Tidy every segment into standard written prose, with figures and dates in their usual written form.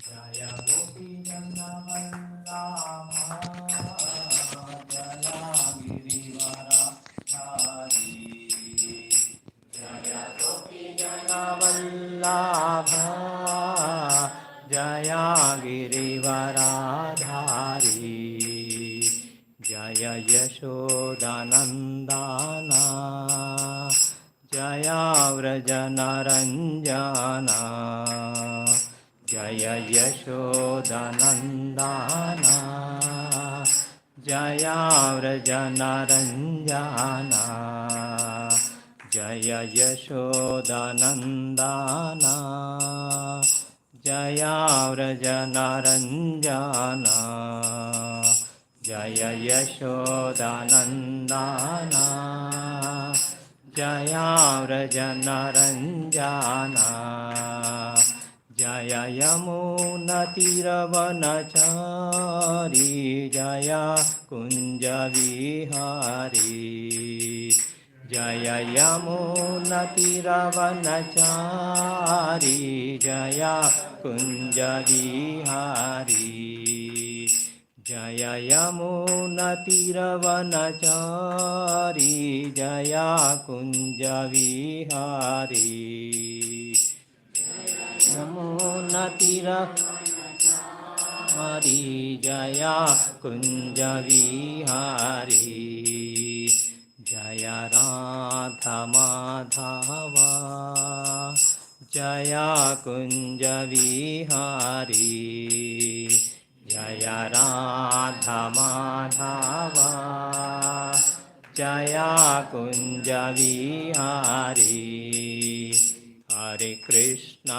जय गोपी जनवल्लभा जय गिरिवरधारी जय गोपी जनवल्लभा जय गिरिवरधारी जय यशोदानन्दना जय व्रजनरञ्जना जय यशोदानन्दना जय व्रजनरञ्जना जय यशोदानन्दना जय व्रजनरञ्जना जय यशोदानन्दना जय व्रजनरञ्जना जय यमुनतीरवनचारी जय कुञ्जविहारी जय यमुनतीरवनचारी जय कुञ्जविहारी जय यमुनतीरवनचारी जय कुञ्जविहारी यमुनतीरवनचारी जय कुञ्जविहारी जय राधामाधव जय कुञ्जविहारी जय राधामाधव जय कुञ्जविहारी हरे कृष्ण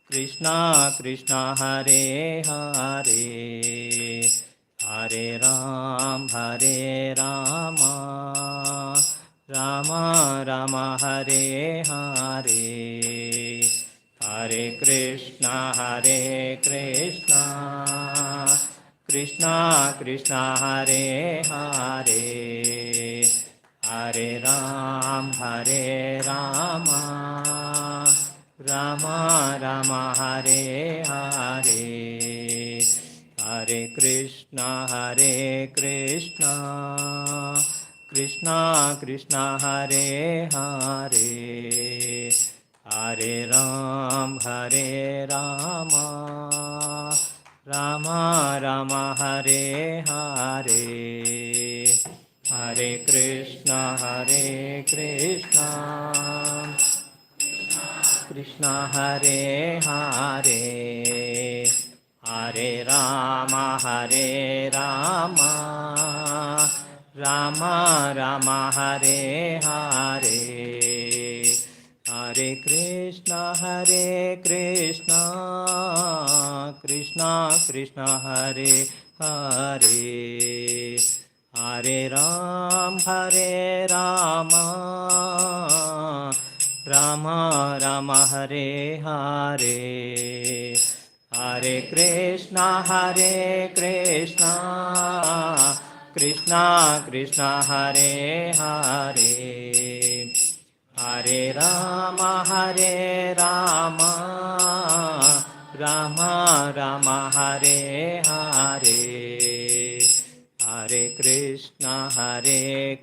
कृष्ण कृष्ण हरे हरे हरे राम राम राम हरे हरे हरे कृष्ण कृष्ण कृष्ण हरे हरे हरे राम राम राम हरे हरे हरे कृष्ण कृष्ण कृष्ण हरे हरे हरे राम राम राम हरे हरे हरे कृष्ण कृष्ण हरे हरे हरे राम राम राम हरे हरे हरे कृष्ण कृष्ण कृष्ण हरे हरे हरे राम राम राम हरे हरे हरे कृष्ण कृष्ण कृष्ण हरे हरे हरे राम राम राम हरे हरे हरे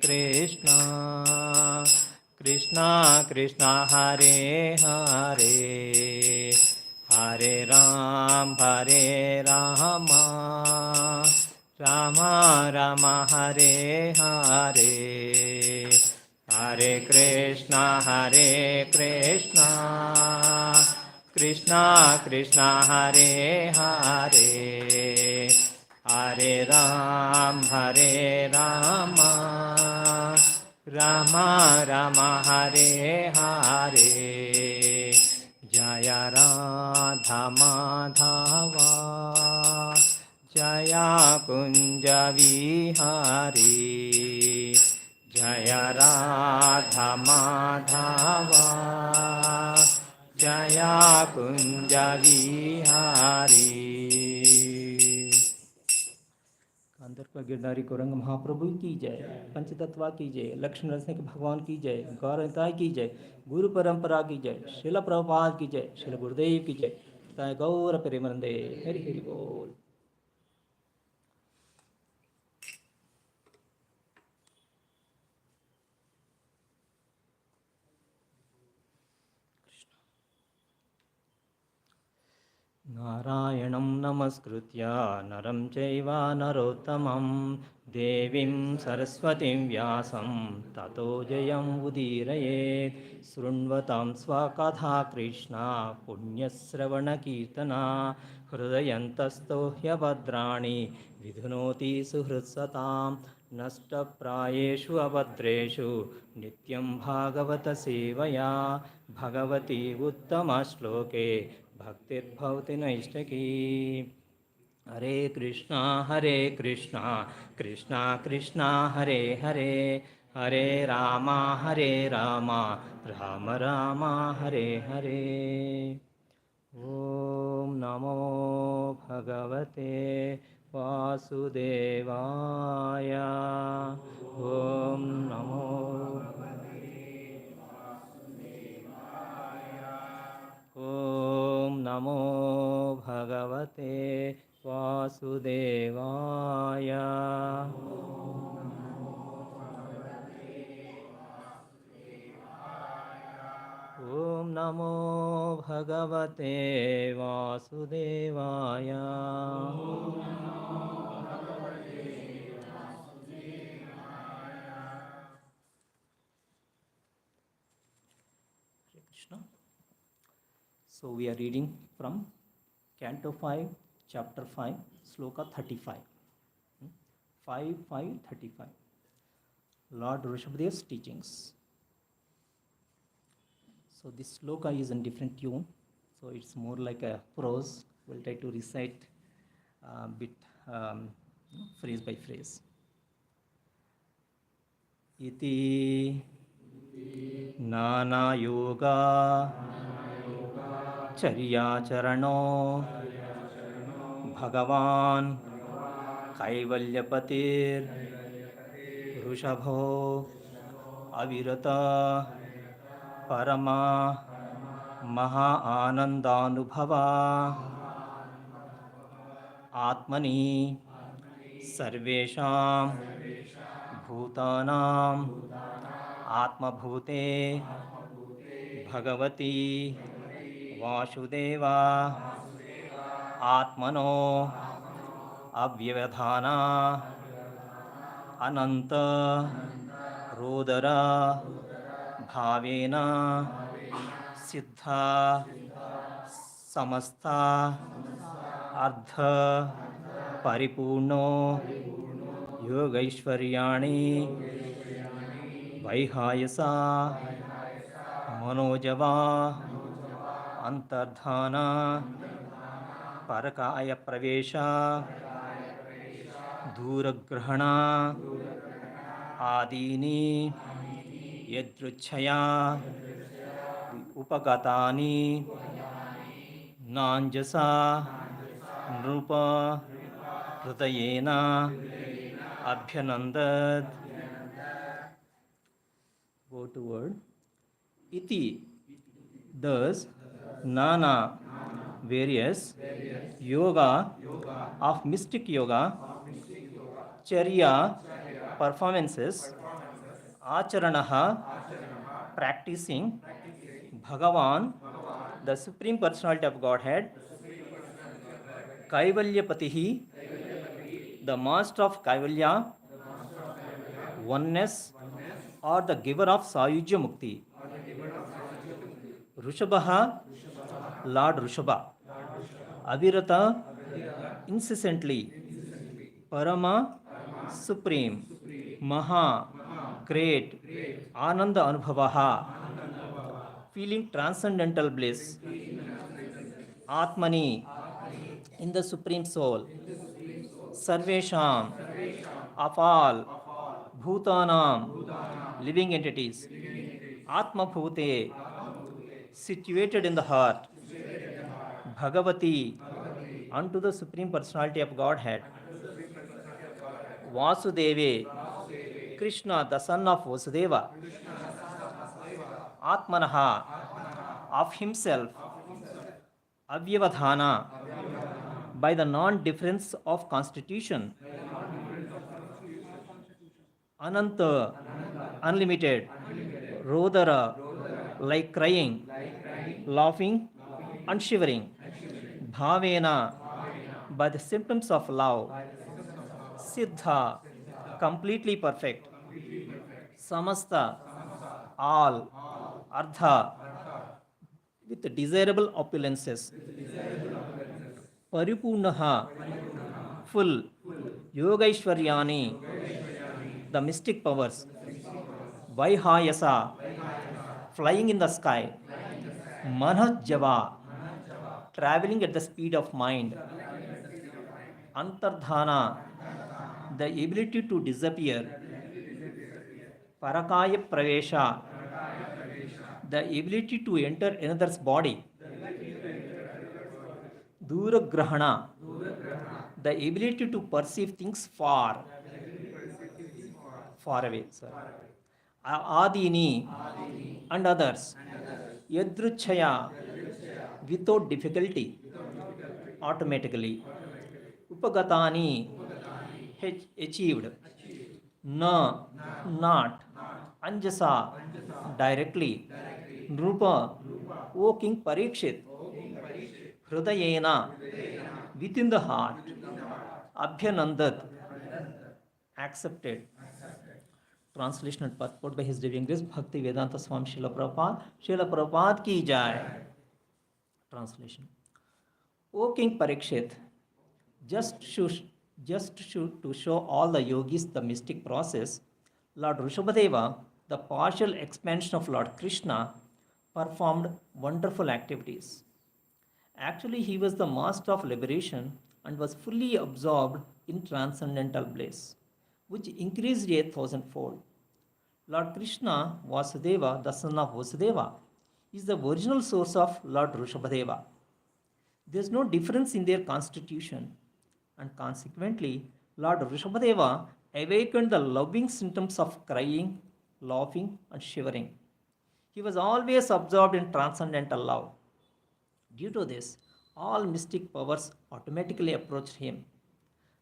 कृष्ण कृष्ण कृष्ण हरे हरे हरे राम राम राम हरे हरे हरे कृष्ण कृष्ण कृष्ण हरे हरे हरे राम राम राम हरे हरे जय राधा माधव जय कुञ्ज विहारी जय राधा माधव जय कुञ्ज विहारी। అందరు गिरधारी गौरंग महाप्रभु की जय, पंचतत्वा की जय, लक्ष्मण नरसिंह भगवान की जय, गौरताय की जय, गुरु परंपरा की जय, शिल प्रभुपाद की जय, शिल गुरुदेव की जय, ताय गौर प्रेमनंदे। हरि हरि बोल। नारायणं नमस्कृत्य नरं चैव नरोत्तमं देवीं सरस्वतीं व्यासं ततो जयं उदीरयेत्। शृण्वतां स्वकथा कृष्णा पुण्यश्रवणकीर्तना हृदयन्तस्थो ह्यभद्राणि विधुनोति सुहृत्सतां। नष्टप्रायेषु अभद्रेषु नित्यं भागवतसेवया भगवती उत्तमश्लोके भक्तिर्भवति नैष्टकी। हरे कृष्णा कृष्णा कृष्णा हरे हरे, हरे राम राम राम हरे हरे। ॐ नमो भगवते वासुदेवाय। ॐ नमो ॐ नमो भगवते वासुदेवाय। ॐ नमो भगवते वासुदेवाय। Hare Krishna. So we are reading from Canto 5, Chapter 5, Sloka 35. 5:5:35. Lord Rishabhadev's teachings. So this sloka is in different tune, so it's more like a prose. We'll try to recite a bit phrase by phrase. Iti nana yoga charyacarano bhagavan kaivalyapatir rushabho avirata परमा महा आनंदानुभवा आत्मनि सर्वेषां भूतानां आत्मभूते भगवती वासुदेवा आत्मनो अव्यवधाना अनंत रोदर भावेन सिद्धा समस्ता अर्ध परिपूर्णो योगैश्वर्याणि वैहायसा मनोजवा अंतर्धान परकाय प्रवेश दूरग्रहण आदीनि यदृच्छया उपगतानि नांजसा नृप हृदयेन अभ्यनंदत. Go to word. Iti, thus, nana, various, yoga, of mystic yoga, charya, performances, acharanaha, practicing, Bhagavan, the Supreme Personality of Godhead, Kaivalyapatihi, the Master of Kaivalya, oneness, or the giver of Sayujya Mukti, Rushabha, Lord Rushabha, Avirata, incessantly, Parama, supreme, Maha, great, Ananda Anubhavaha, feeling transcendental bliss, Atmani, in the supreme soul, Sarvesham, of all, Bhutanam, living entities, Atma Bhute, situated in the heart, Bhagavati, unto the Supreme Personality of Godhead, Vasudeve, Krishna, the son of Vasudeva, Atmanaha, of himself, Avyavadhana, by the non-difference of constitution, Ananta, unlimited, Rodara, like crying, laughing, and shivering, Bhavena, by the symptoms of love, Siddha, completely perfect, Samasta, all, Ardha, with desirable opulences, Paripurnaha, full, Yogaishwaryani, the mystic powers, Vaihayasa, flying in the sky, Manhajava, traveling at the speed of mind, Antardhana, the ability to disappear, Parakaya Pravesha, the ability to enter another's body, Duragrahana, the ability to perceive things far away, Adini, and others, Yadruchaya, without difficulty, automatically, Upagatani, achieved, Na, not, Anjasa, directly, Nrupa, O King Parikshit, Hrudayena, within the heart, Abhyanandat, accepted. Translation and purport by His Divine Grace Bhakti Vedanta Swami Srila Prabhupada. Srila Prabhupada ki jai. Translation. O King Parikshit, to show all the yogis the mystic process, Lord Rishabhadeva, the partial expansion of Lord Krishna, performed wonderful activities. Actually, he was the master of liberation and was fully absorbed in transcendental bliss, which increased 8,000-fold. Lord Krishna, Vasudeva, the son of Vasudeva, is the original source of Lord Rishabhadeva. There is no difference in their constitution, and consequently, Lord Rishabhadeva awakened the loving symptoms of crying, laughing, and shivering. He was always absorbed in transcendental love. Due to this, all mystic powers automatically approached him,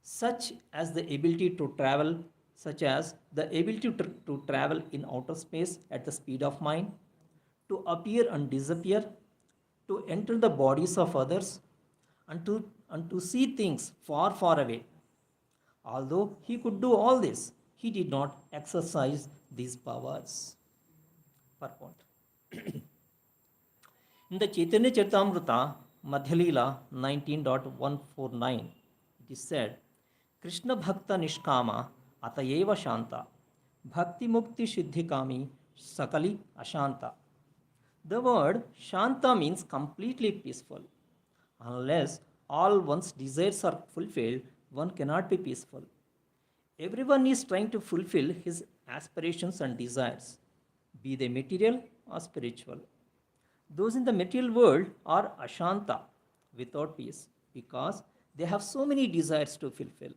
such as the ability to travel in outer space at the speed of mind, to appear and disappear, to enter the bodies of others, and to see things far, far away. Although he could do all this, he did not exercise these powers. Purport. In the Chaitanya Charitamrita, Madhyalila 19.149, it is said, Krishna Bhakta Nishkama Atayeva Shanta Bhakti Mukti Siddhikami Sakali Ashanta. The word Shanta means completely peaceful. Unless all one's desires are fulfilled, one cannot be peaceful. Everyone is trying to fulfill his aspirations and desires, be they material or spiritual. Those in the material world are Ashanta, without peace, because they have so many desires to fulfill.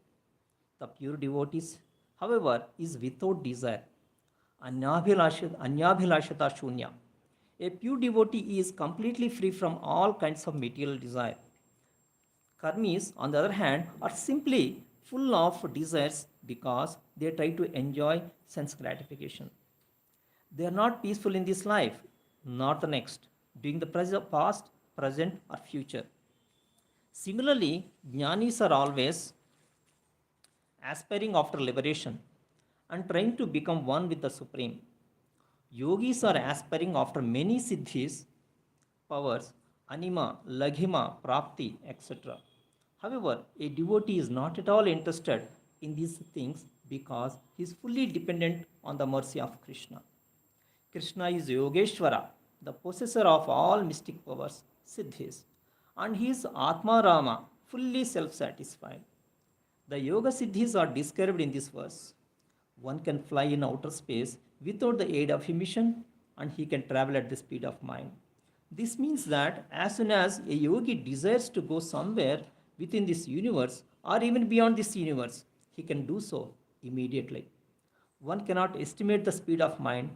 The pure devotees, however, is without desire. Anyabhilashata shunya. A pure devotee is completely free from all kinds of material desire. Karmis, on the other hand, are simply full of desires because they try to enjoy sense gratification. They are not peaceful in this life, nor the next, during the past, present, or future. Similarly, jnanis are always aspiring after liberation and trying to become one with the Supreme. Yogis are aspiring after many siddhis, powers, anima, laghima, prapti, etc. However, a devotee is not at all interested in these things because he is fully dependent on the mercy of Krishna. Krishna is Yogeshwara, the possessor of all mystic powers, siddhis, and he is Atma Rama, fully self-satisfied. The yoga siddhis are described in this verse. One can fly in outer space without the aid of emission, and he can travel at the speed of mind. This means that as soon as a yogi desires to go somewhere within this universe or even beyond this universe, he can do so immediately. One cannot estimate the speed of mind,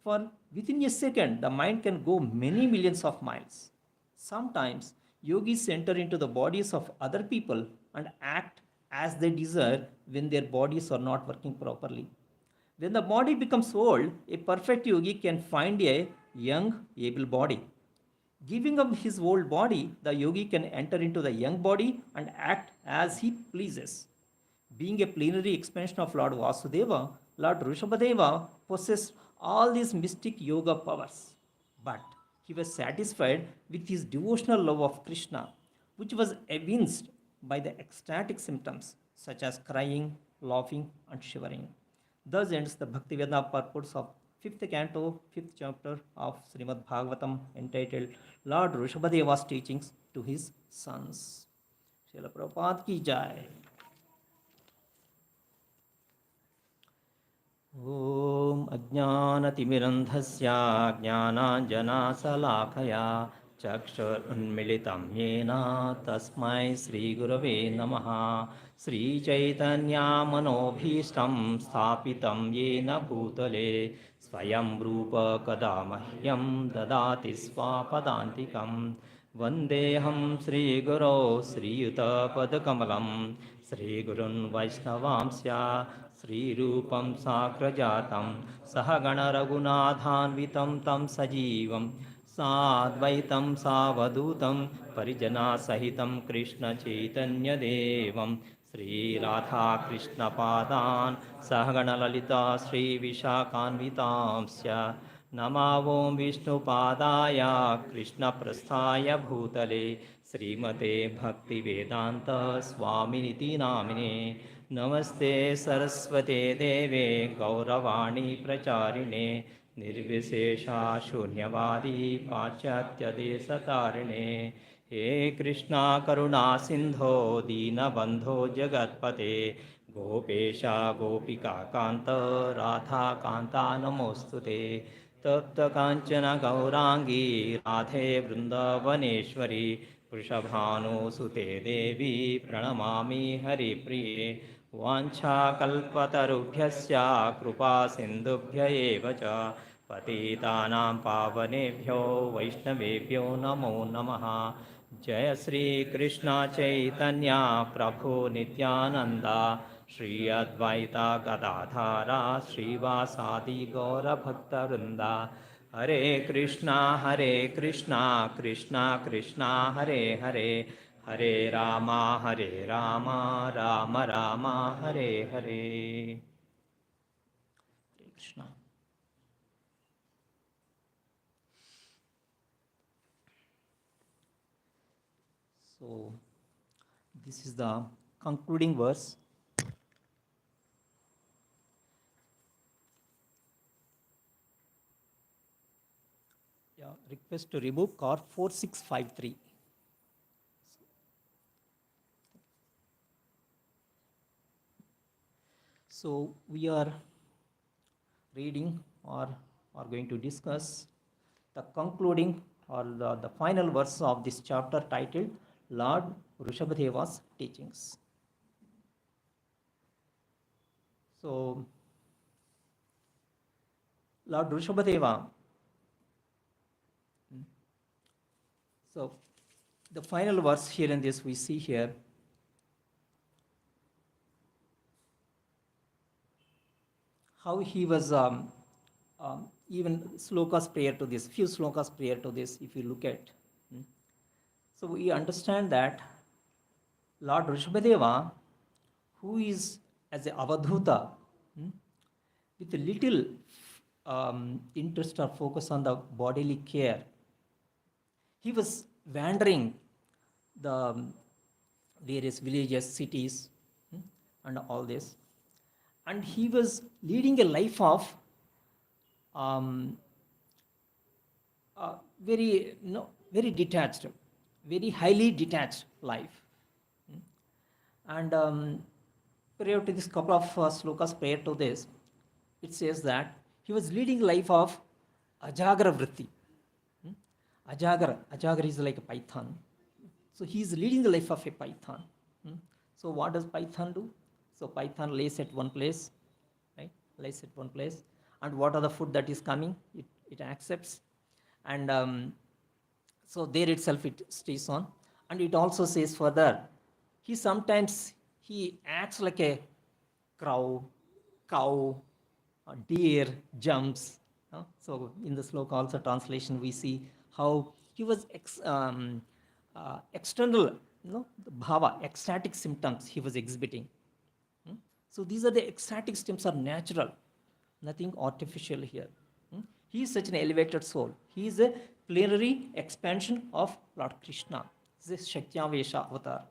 for within a second the mind can go many millions of miles. Sometimes yogis enter into the bodies of other people and act as they desire when their bodies are not working properly. When the body becomes old, a perfect yogi can find a young, able body. Giving up his old body, the yogi can enter into the young body and act as he pleases. Being a plenary expansion of Lord Vasudeva, Lord Rishabhadeva possessed all these mystic yoga powers. But he was satisfied with his devotional love of Krishna, which was evinced by the ecstatic symptoms such as crying, laughing, and shivering. Thus ends the Bhaktivedanta purports of 5th canto, 5th chapter of Srimad Bhagavatam entitled Lord Rishabhadeva's teachings to his sons. Srila Prabhupada ki jai. ॐ अज्ञानतिमिरन्धस्य ज्ञानाञ्जनाशलाखया चक्षुरुन्मिलितं येन तस्मै श्रीगुरवे नमः श्रीचैतन्यमनोभीष्टं स्थापितं येन भूतले स्वयं रूप कदा मह्यं ददाति स्वापदान्तिकं वन्देऽहं श्रीगुरो श्रीयुतपदकमलं श्रीगुरुन् वैष्णवांश्च श्रीरूपं साग्रजातं सहगणरघुनाथान्वितं तं सजीवं साद्वैतं सावधूतं परिजनासहितं कृष्णचैतन्यदेवं श्रीराधाकृष्णपादान् सहगणललिता श्रीविशाखान्वितांश्च नमो ॐ विष्णुपादाय कृष्णप्रस्थाय भूतले श्रीमते भक्तिवेदान्त स्वामिनिति नामिने नमस्ते सरस्वते देवे गौरवाणी प्रचारिणे निर्विशेषा शून्यवादी पाश्चात्यदेशतारिणे हे कृष्णा करुणा सिन्धो दीनबन्धो जगत्पते गोपेशा गोपिका कान्त राधा कान्ता नमोऽस्तुते तप्तकाञ्चन गौराङ्गी राधे वृन्दावनेश्वरी वृषभानुसुते देवी प्रणमामि हरिप्रिये वाञ्छाकल्पतरुभ्यश्च कृपासिन्धुभ्य एव च पतितानां पावनेभ्यो वैष्णवेभ्यो नमो नमः जय श्रीकृष्ण चैतन्य प्रभु नित्यानन्द श्री अद्वैता गदाधरा श्रीवासादि गौरभक्तवृन्द हरे Krishna Krishna Krishna Hare Hare Hare Ram Ram Ram Hare Hare Hare Krishna. So this is the concluding verse. Yeah, request to remove card 4653. So we are reading or are going to discuss the concluding or the final verse of this chapter titled Lord Rishabhadeva's teachings. So Lord Rishabhadeva, so the final verse here in this we see here, how he was even slokas prayer to this, few slokas prayer to this, if you look at. So we understand that Lord Rishabhadeva, who is as a avadhuta, with a little interest or focus on the bodily care, he was wandering the various villages, cities, and all this. And he was leading a life of very detached, very highly detached life. And prior to this couple of slokas prior to this, it says that he was leading life of ajagra vritti. Ajagra is like a python. So he is leading the life of a python. So what does python do? So python lays at one place lays at one place. And what are the food that is coming? It accepts. And so there itself it stays on. And it also says further, he acts like a crow, cow, deer, jumps. So in the sloka also translation we see how he was external, the bhava, ecstatic symptoms he was exhibiting. So these are the ecstatic symptoms are natural, nothing artificial here. He is such an elevated soul. He is a plenary expansion of Lord Krishna. He is a Shakyavesha avatar.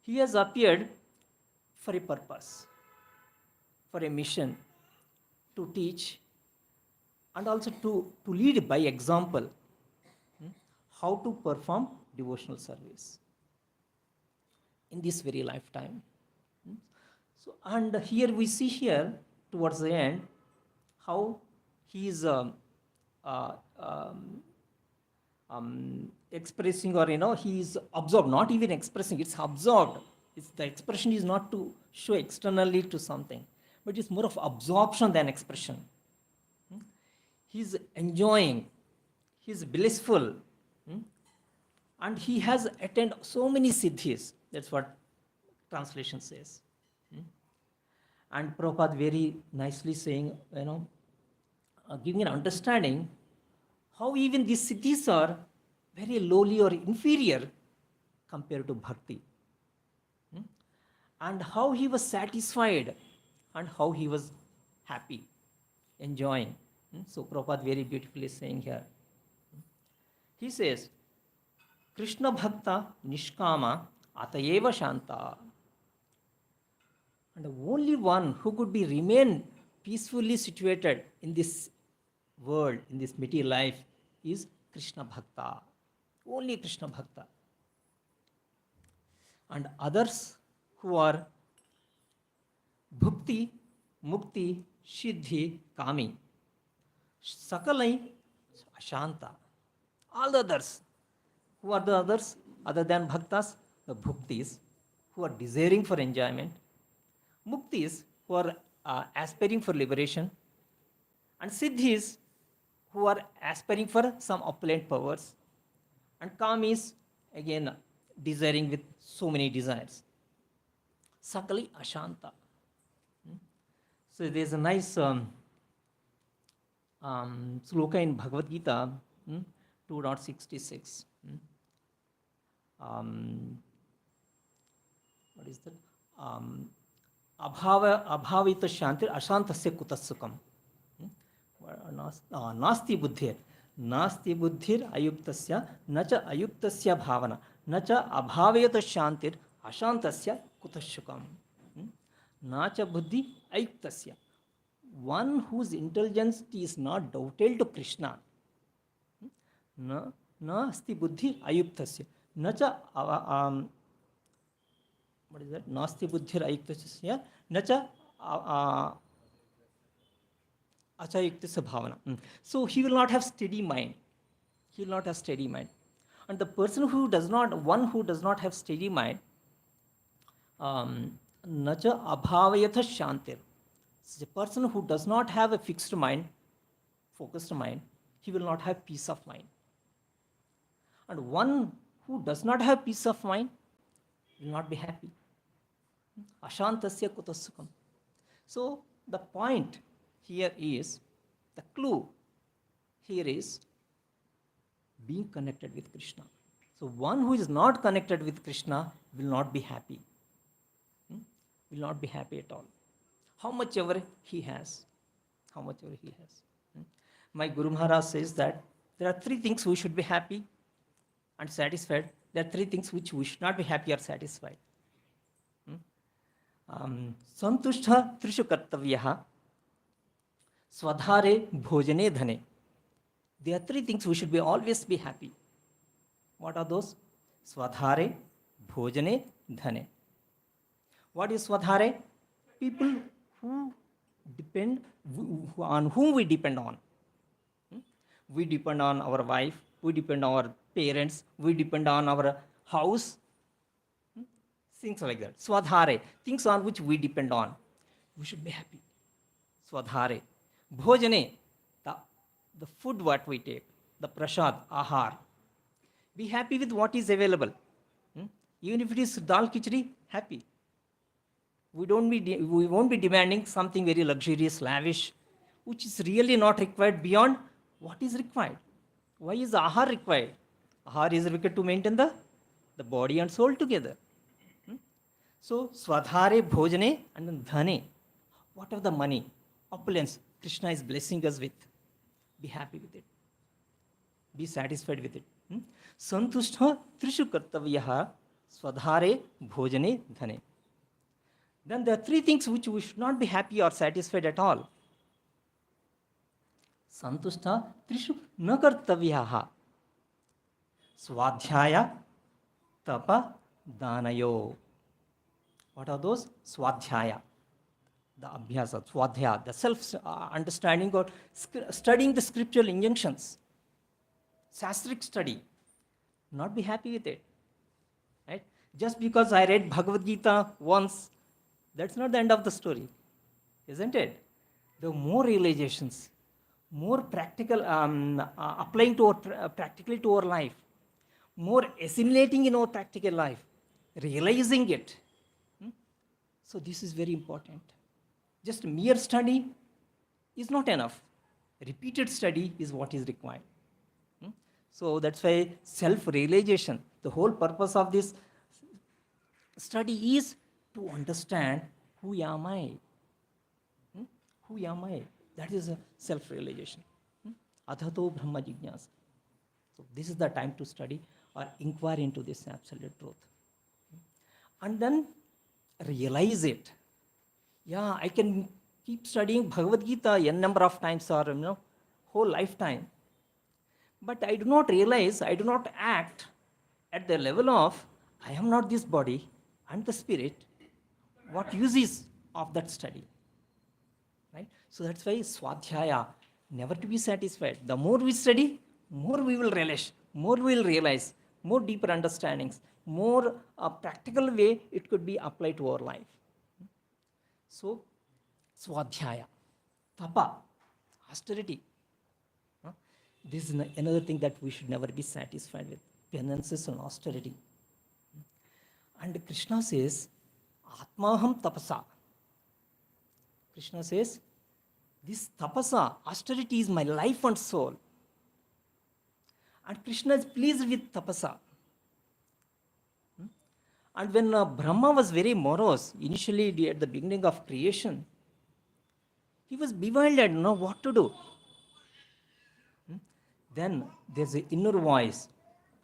He has appeared for a purpose, for a mission, to teach, and also to lead by example how to perform devotional service in this very lifetime. So, and here we see here towards the end how he is expressing, or he is absorbed, not even expressing, it's absorbed. The expression is not to show externally to something, but it's more of absorption than expression. He's enjoying, he's blissful, and he has attained so many siddhis. That's what translation says. And Prabhupada very nicely saying, giving an understanding how even these siddhis are very lowly or inferior compared to bhakti. And how he was satisfied and how he was happy, enjoying. So Prabhupada very beautifully saying here. He says, Krishna Bhakta Nishkama Atayeva Shanta. And the only one who could be remain peacefully situated in this world, in this material life, is Krishna Bhakta. Only Krishna Bhakta. And others who are Bhukti, Mukti, Siddhi, Kami, Sakalai, Ashanta. All the others. Who are the others other than Bhaktas? The Bhuktis, who are desiring for enjoyment. Muktis, who are aspiring for liberation. And Siddhis, who are aspiring for some opulent powers. And Kamis, again, desiring with so many desires. Sakali Ashanta. So there's a nice sloka in Bhagavad Gita, 2.66. What is that? Abhavita shantir ashantasya kutasukam. Nasti buddhir. Nasti buddhir ayuktasya nacha ayuktasya bhavana. Nacha abhavita shantir ashantasya kutasukam. Nacha buddhi ayuktasya. One whose intelligence is not doubted to Krishna. Nasti buddhi ayuktasya. Nacha what is that? Nasti buddhi ayuktasya. Nacha achayuktasya bhavana. So he will not have steady mind. He will not have steady mind. And the person who does not have steady mind, nacha abhavayatha shantir. The person who does not have a fixed mind, focused mind, he will not have peace of mind. And one who does not have peace of mind will not be happy. Ashantasya kutasukam. So the point here is, the clue here is being connected with Krishna. So one who is not connected with Krishna will not be happy. Will not be happy at all. How much ever he has. My Guru Maharaj says that there are three things we should be happy and satisfied. There are three things which we should not be happy or satisfied. Santushtha trishu kartavyaha swadhare bhojane dhane. There are three things we should always be happy. What are those? Swadhare bhojane dhane. What is swadhare? People who depend, on whom we depend on. We depend on our wife, we depend on our parents, we depend on our house, things like that. Swadhare, things on which we depend on. We should be happy. Swadhare. Bhojane, the food what we take, the prasad, ahar. Be happy with what is available. Even if it is dal khichdi, happy. We won't be demanding something very luxurious, lavish, which is really not required beyond what is required. Why is ahar required? Ahar is required to maintain the body and soul together. So, swadhare bhojane and then dhane. Whatever the money, opulence, Krishna is blessing us with. Be happy with it. Be satisfied with it. Santushtha trishu kartavyaha swadhare bhojane dhane. Then there are three things which we should not be happy or satisfied at all. Santushtha trishu na kartavyaha swadhyaya tapa danayo. What are those? Swadhyaya. The abhyasa, swadhyaya, the self-understanding or studying the scriptural injunctions. Shastric study. Not be happy with it. Right? Just because I read Bhagavad Gita once, that's not the end of the story. Isn't it? There are more realizations, more practical, applying to practically to our life, more assimilating in our practical life, realizing it. So this is very important. Just mere study is not enough. Repeated study is what is required. So that's why self-realization, the whole purpose of this study is to understand who am I. Who am I? That is a self-realization. Adhato Brahma Jignasa. So this is the time to study or inquire into this absolute truth. And then realize it. Yeah, I can keep studying Bhagavad Gita n number of times or whole lifetime. But I do not realize, I do not act at the level of I am not this body, I am the spirit. What use is of that study? Right? So that's why swadhyaya, never to be satisfied. The more we study, more we will relish, more we will realize, more deeper understandings, more practical way it could be applied to our life. So, swadhyaya, tapa, austerity. This is another thing that we should never be satisfied with, penances and austerity. And Krishna says, Atmaham tapasa. Krishna says, this tapasa, austerity is my life and soul. And Krishna is pleased with tapasa. And when Brahma was very morose, initially at the beginning of creation, he was bewildered, what to do. Then there's an inner voice,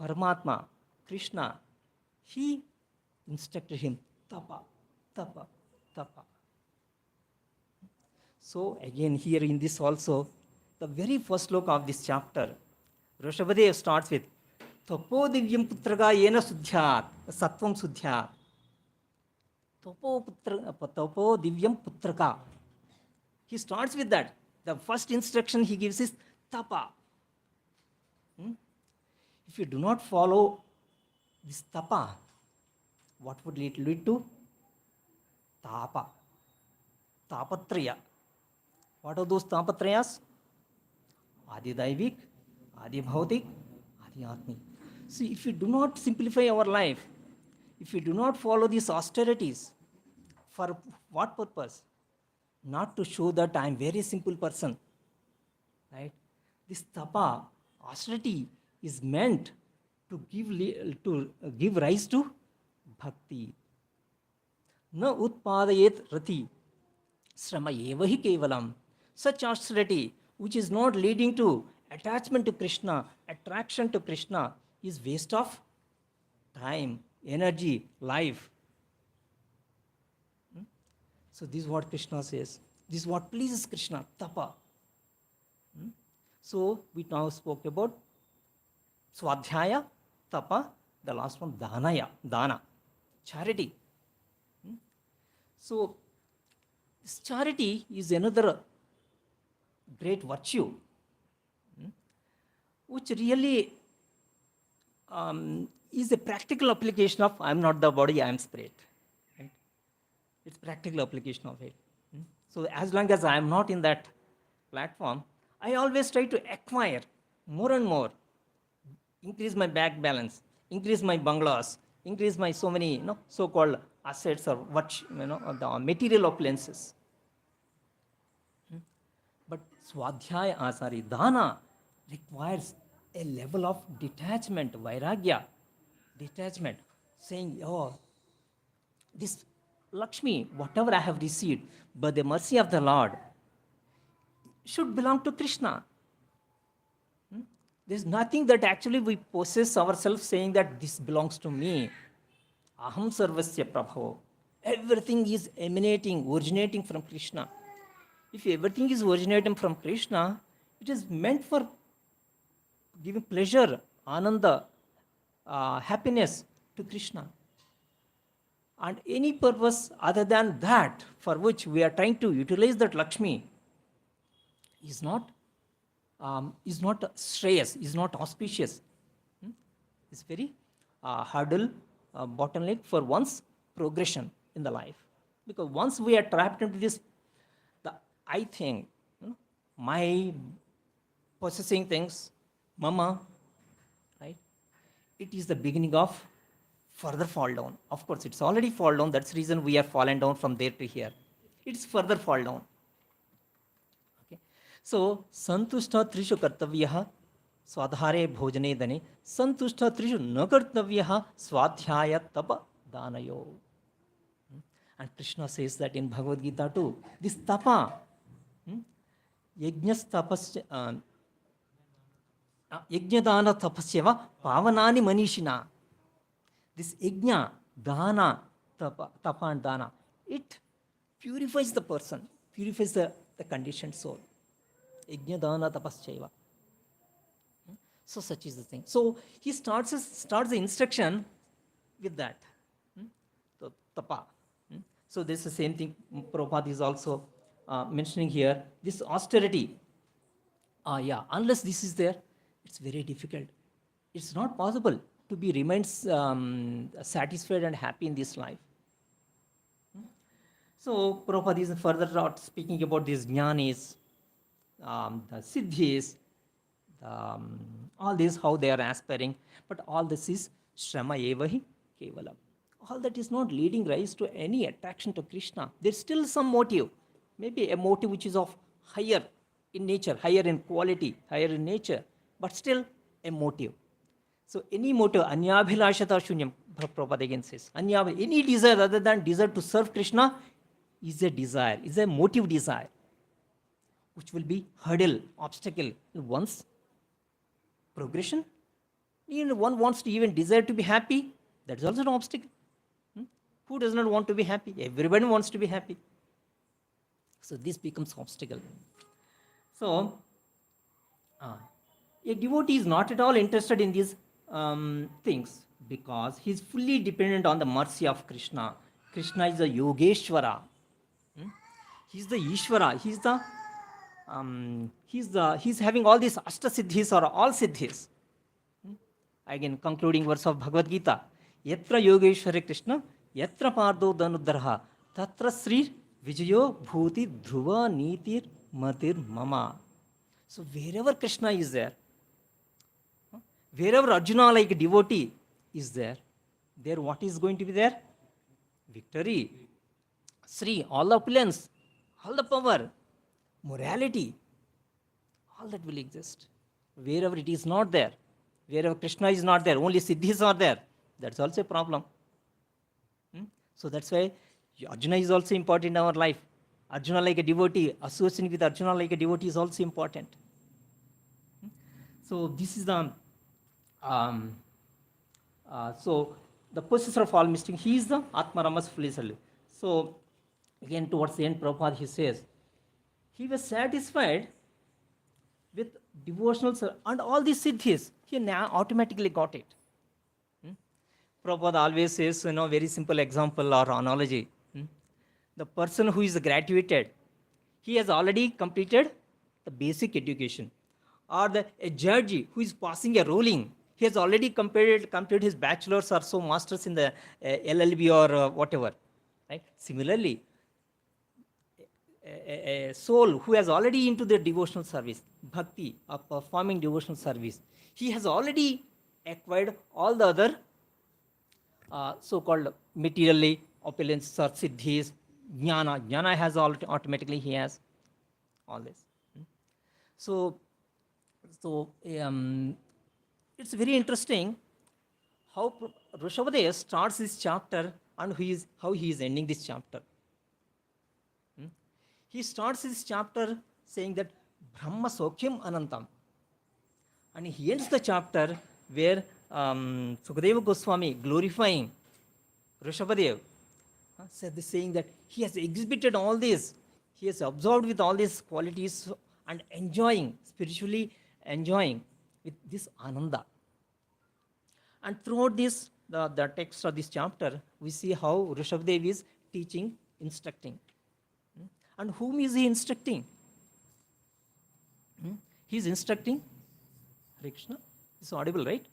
Paramatma, Krishna. He instructed him, tapa, tapa, tapa. So again here in this also, the very first sloka of this chapter, Raghavendu starts with, Tapo divyam putraga yena sudhyat, sattvam sudhyat. Tapo divyam putraka. He starts with that. The first instruction he gives is tapa. If you do not follow this tapa, what would it lead to? Tapa. Tapatraya. What are those tapatrayas? Adi Daivik, Adi Bhautik, Adi Atmik. See, if you do not simplify our life, if you do not follow these austerities, for what purpose? Not to show that I am very simple person. Right? This tapa, austerity, is meant to give rise to bhakti. Na utpadayet rati srama evahi kevalam. Such austerity, which is not leading to attachment to Krishna, attraction to Krishna, is waste of time, energy, life. So this is what Krishna says. This is what pleases Krishna, tapa. So we now spoke about swadhyaya, tapa, the last one, dana, charity. So this charity is another great virtue, which really is a practical application of I am not the body, I am spirit. Right? It's practical application of it. So as long as I am not in that platform, I always try to acquire more and more, increase my bank balance, increase my bungalows, increase my so many so-called assets or what or the material opulences. But dana requires a level of detachment, vairagya, detachment, saying, oh, this Lakshmi, whatever I have received, by the mercy of the Lord, should belong to Krishna. There's nothing that actually we possess ourselves saying that this belongs to me. Aham sarvasya prabhavo. Everything is emanating, originating from Krishna. If everything is originating from Krishna, it is meant for giving pleasure, ananda, happiness to Krishna. And any purpose other than that for which we are trying to utilize that Lakshmi is not shreyas, is not auspicious. It's very hurdle, bottleneck for one's progression in the life. Because once we are trapped into this, I think, my possessing things, mama, right? It is the beginning of further fall down. Of course, it's already fall down. That's the reason we are fallen down from there to here. It's further fall down. Okay. So, santushta trishu kartavyah swadhare bhojane dane santushta trishu na kartavyah swadhyaya tapa danayo. And Krishna says that in Bhagavad Gita too. This tapa, yajnas tapasya, yajnadana tapasyava pavanani manishina. This yajna, dana, tapa and dana, it purifies the person, purifies the conditioned soul. Yajna, dana, tapasyava. So such is the thing. So he starts the instruction with that. So tapa. So this is the same thing Prabhupada is also mentioning here. This austerity, unless this is there, it's very difficult. It's not possible to be remain satisfied and happy in this life. So Prabhupada is further speaking about these jnanis, the siddhis, all this, how they are aspiring. But all this is shrama evahi kevalam. All that is not leading rise to any attraction to Krishna. There's still some motive, maybe a motive which is of higher in nature, higher in quality, higher in nature, but still a motive. So any motive, anyabhilashata shunyam, Prabhupada again says, any desire other than desire to serve Krishna is a desire, is a motive desire, which will be hurdle, obstacle in one's progression. Even one wants to even desire to be happy, that's also an obstacle. Who does not want to be happy? Everybody wants to be happy. So this becomes obstacle. So a devotee is not at all interested in these things because he is fully dependent on the mercy of Krishna. Krishna is the Yogeshwara. He is the Ishvara. He's having all these Ashtasiddhis or all Siddhis. Again, concluding verse of Bhagavad Gita. Yatra Yogeshwara Krishna, Yatra Pardo Danuddharha, Tatra Sri Vijayo Bhuti Dhruva Nitir Matir Mama. So wherever Krishna is there, wherever Arjuna like a devotee is there what is going to be there? Victory, Sri, all the opulence, all the power, morality, all that will exist. Wherever it is not there, wherever Krishna is not there, only siddhis are there, that's also a problem. So that's why Arjuna is also important in our life. Arjuna like a devotee, associating with Arjuna like a devotee is also important. So this is the so the possessor of all mystery, he is the Atma Ramas fully self. So again towards the end, Prabhupada he says, he was satisfied with devotional and all these siddhis, he now automatically got it. Prabhupada always says, very simple example or analogy. The person who is graduated, he has already completed the basic education. Or a judge who is passing a ruling, he has already completed his bachelor's or so master's in the LLB or whatever. Right? Similarly, a soul who has already into the devotional service, bhakti, of performing devotional service, he has already acquired all the other so-called materially opulence or siddhis, jnana. Jnana has automatically he has all this. So, so it's very interesting how Rishabhadeva starts this chapter and how he is ending this chapter. He starts this chapter saying that Brahma Sokyam Anantam. And he ends the chapter where Sukadeva Goswami glorifying Rishabhadev, saying that he has exhibited all this, he has absorbed with all these qualities and enjoying, spiritually enjoying with this Ananda. And throughout this, the text of this chapter, we see how Rishabhadev is teaching, instructing. And whom is he instructing? He is instructing Hare Krishna. It's audible, right?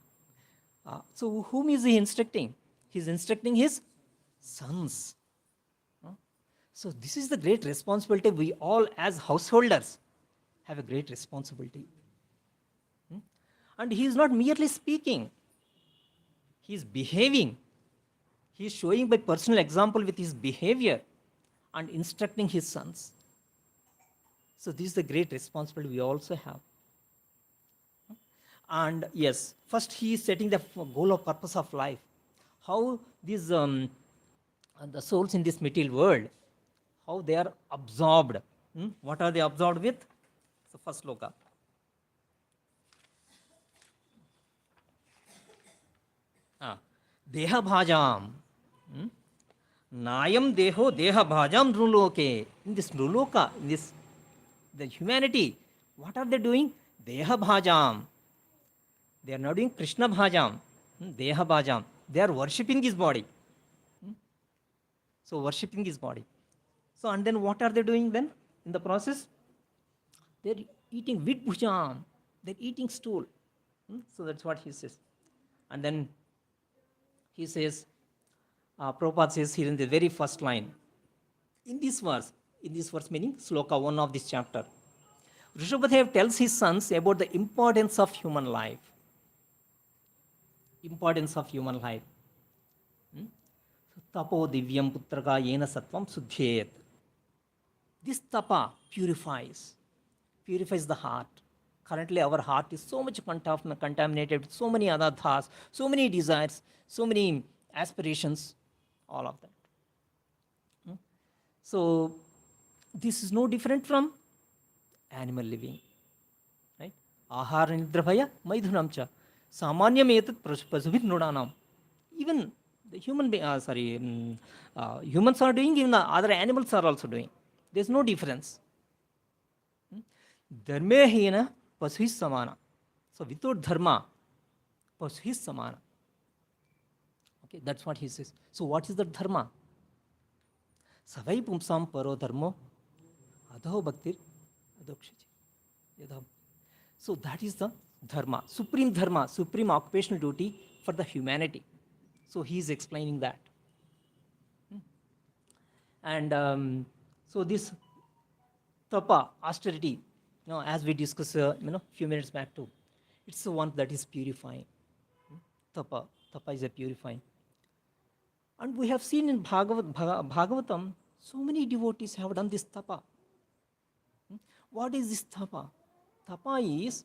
So whom is he instructing? He is instructing his sons. So this is the great responsibility. We all as householders have a great responsibility. And he is not merely speaking. He is behaving. He is showing by personal example with his behavior and instructing his sons. So this is the great responsibility we also have. And yes, first he is setting the goal of purpose of life. How these the souls in this material world, how they are absorbed. What are they absorbed with? So first sloka. Deha bhajam. Nayam deho deha bhajam nruloke. In this nruloka, in this the humanity, what are they doing? Deha bhajam. They are not doing Krishna bhajam. Deha bhajam. They are worshipping his body. So worshipping his body. So and then what are they doing then in the process? They are eating vid bhujam. They are eating stool. So that's what he says. And then he says, Prabhupada says here in the very first line, in this verse meaning sloka 1 of this chapter, Rishabhadev tells his sons about the importance of human life. Importance of human life. Tapo divyam putraka yena sattvam suddhyet. This tapa purifies the heart. Currently our heart is so much contaminated with so many other thoughts, so many desires, so many aspirations, all of that. So this is no different from animal living. Right? Ahara nidrabhaya maidhunam cha. Samanyam etat pasubhit nudanam. Even the humans are doing, even the other animals are also doing. There's no difference. Dharme hina pasuhis samana. So without dharma, pasuhis samana. Okay, that's what he says. So what is the dharma? Savai pumsam paro dharmo adho bhaktir adokshiji. So that is the dharma, supreme occupational duty for the humanity. So he is explaining that. And so this tapa, austerity, as we discussed few minutes back too, it's the one that is purifying. Tapa is a purifying. And we have seen in Bhagavatam, so many devotees have done this tapa. What is this tapa? Tapa is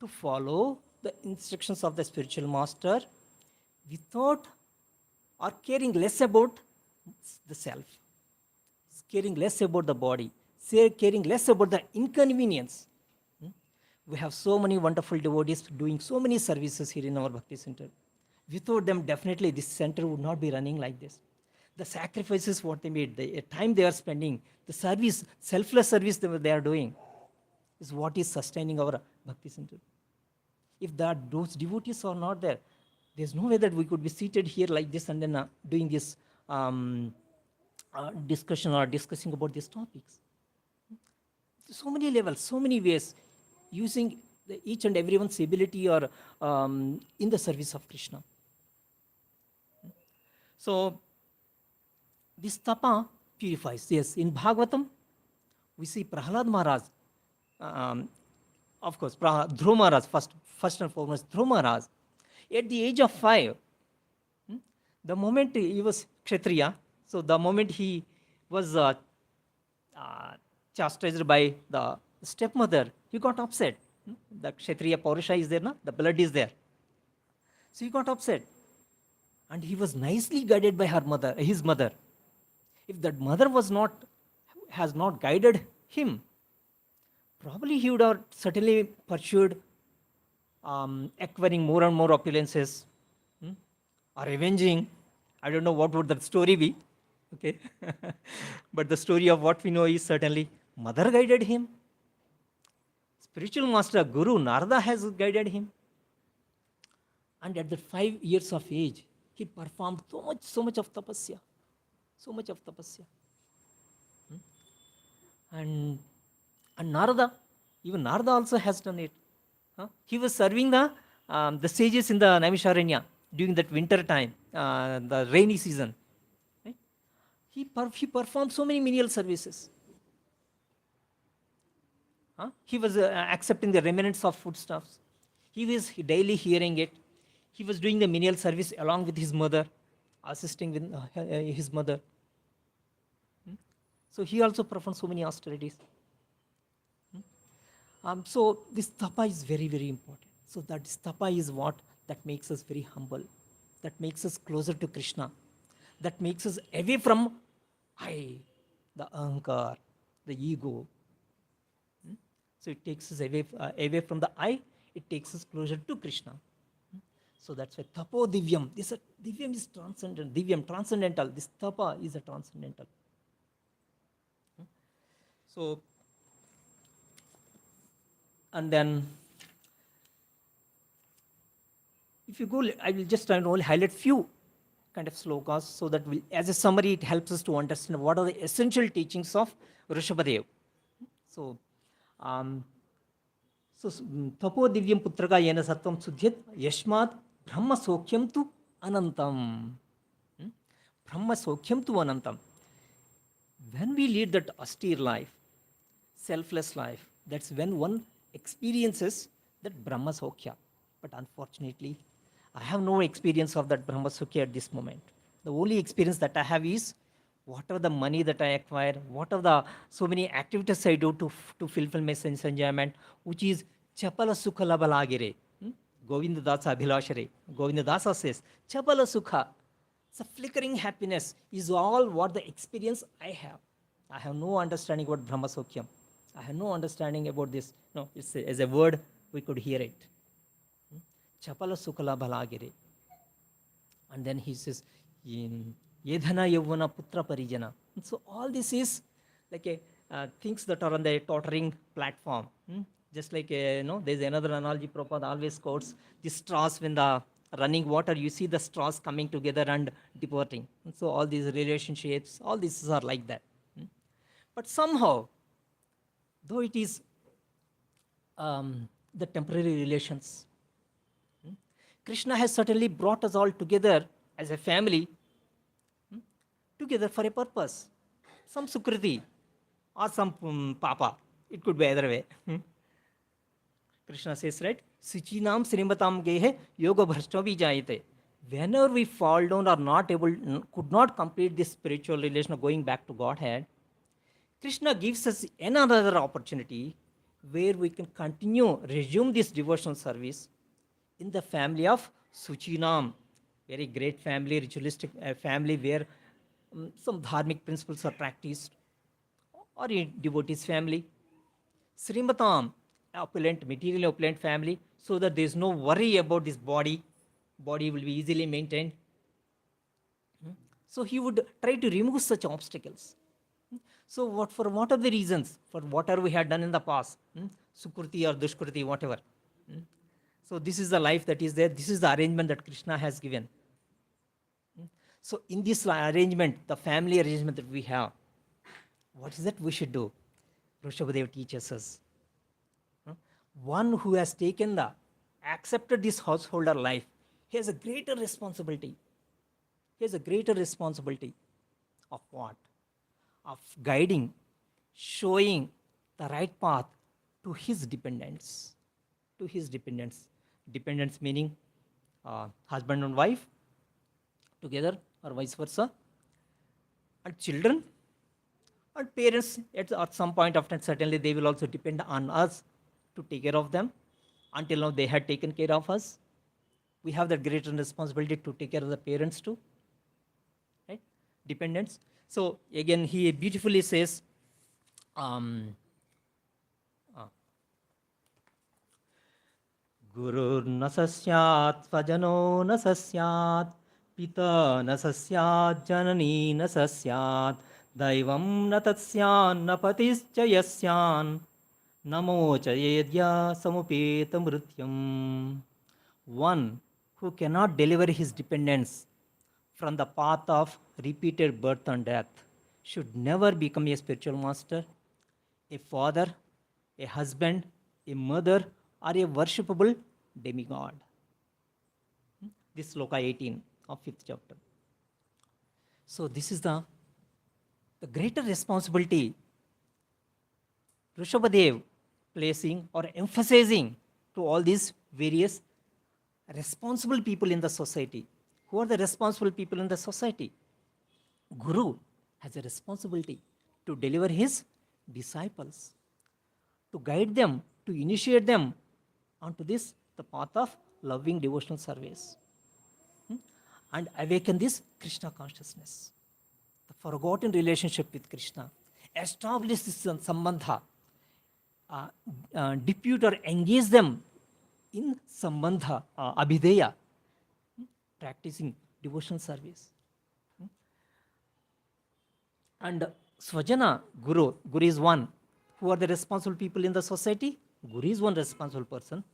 to follow the instructions of the spiritual master without or caring less about the self, caring less about the body, caring less about the inconvenience. We have so many wonderful devotees doing so many services here in our Bhakti Center. Without them, definitely this center would not be running like this. The sacrifices what they made, the time they are spending, the service, selfless service they are doing is what is sustaining our Bhakti Center. If those devotees are not there, there's no way that we could be seated here like this and then doing this discussion or discussing about these topics. So many levels, so many ways, using each and everyone's ability or in the service of Krishna. So this tapa purifies. Yes, in Bhagavatam, We see Prahlad Maharaj, of course, Dhruva Maharaj, first and foremost, Dhruva Maharaj, at the age of 5, the moment he was Kshatriya, so the moment he was chastised by the stepmother, he got upset. The Kshatriya Paurusha is there, the blood is there. So he got upset. And he was nicely guided by his mother. If that mother has not guided him, probably he would have certainly pursued acquiring more and more opulences, or avenging. I don't know what would that story be. Okay. But the story of what we know is certainly mother guided him. Spiritual master, Guru, Narada has guided him. And at the 5 years of age, he performed so much of tapasya. So much of tapasya. And Narada, even Narada also has done it. He was serving the sages in the Naimisharanya during that winter time, the rainy season. Right? He performed so many menial services. He was accepting the remnants of foodstuffs. He was daily hearing it. He was doing the menial service along with his mother, assisting with his mother. So he also performed so many austerities. So this tapa is very, very important. So that tapa is what that makes us very humble, that makes us closer to Krishna, that makes us away from I, the ahankar, the ego. So it takes us away from the I, it takes us closer to Krishna. So that's why tapo divyam. Divyam is transcendent. Divyam, transcendental. This tapa is a transcendental. So, and then, if you go, I will just try and only highlight few kind of slokas so that as a summary, it helps us to understand what are the essential teachings of Rishabhadev. So, tapo divyam putraka yena sattvam sudhyat yashmat brahma sokyam tu anantam. Brahma sokyam tu anantam. When we lead that austere life, selfless life, that's when one experiences that Brahma Sokhya. But unfortunately, I have no experience of that Brahma Sokhya at this moment. The only experience that I have is whatever the money that I acquire, what are the so many activities I do to fulfill my sense enjoyment, which is Chapala Sukha Labalagire. Govinda Dasa Abhilashare. Govinda Dasa says, Chapala Sukha. It's a flickering happiness is all what the experience I have. I have no understanding about Brahma Sokhyam. I have no understanding about this. No, it's as a word, we could hear it. Chapala Sukala Balagire. And then he says, Yedhana Yavana Putra Parijana. And so all this is like things that are on the tottering platform. Just like, there's another analogy Prabhupada always quotes, the straws when the running water, you see the straws coming together and departing. And so all these relationships, all these are like that. But somehow, though it is the temporary relations, Krishna has certainly brought us all together as a family, together for a purpose. Some Sukriti or some Papa. It could be either way. Krishna says, right? Sichinam Srimatam Gehe Yoga Bhrashtavi Jayate. Whenever we fall down or could not complete this spiritual relation of going back to Godhead, Krishna gives us another opportunity where we can resume this devotional service in the family of Suchinam, very great family, ritualistic family where some dharmic principles are practiced, or in devotees' family. Srimatam, opulent, materially opulent family, so that there is no worry about this body. Body will be easily maintained. So he would try to remove such obstacles. So for what are the reasons? For whatever we had done in the past, Sukruti or Dushkruti, whatever. So this is the life that is there. This is the arrangement that Krishna has given. So in this arrangement, the family arrangement that we have, what is that we should do? Rishabhadev teaches us. One who has accepted this householder life, he has a greater responsibility. He has a greater responsibility of what? Of guiding showing the right path to his dependents. To his dependents. Dependents meaning husband and wife together or vice versa, and children and parents at some point of time. Certainly they will also depend on us to take care of them. Until now they had taken care of us. We have that greater responsibility to take care of the parents too, right? Dependents. So again he beautifully says, Gurur na sasyat svajano na sasyat pita na sasyat janani na sasyat daivam na tatsyan na patischa yasyan namo chayedya samupeta mrityam. One who cannot deliver his dependents from the path of repeated birth and death should never become a spiritual master, a father, a husband, a mother, or a worshipable demigod. This sloka 18 of 5th chapter. So this is the greater responsibility Rishabhadev placing or emphasizing to all these various responsible people in the society. Who are the responsible people in the society? Guru has a responsibility to deliver his disciples, to guide them, to initiate them onto this, the path of loving devotional service, and awaken this Krishna consciousness, the forgotten relationship with Krishna, establish this sambandha, depute or engage them in sambandha, abhideya, practicing devotional service. And Swajana, Guru is one. Who are the responsible people in the society? Guru is one responsible person.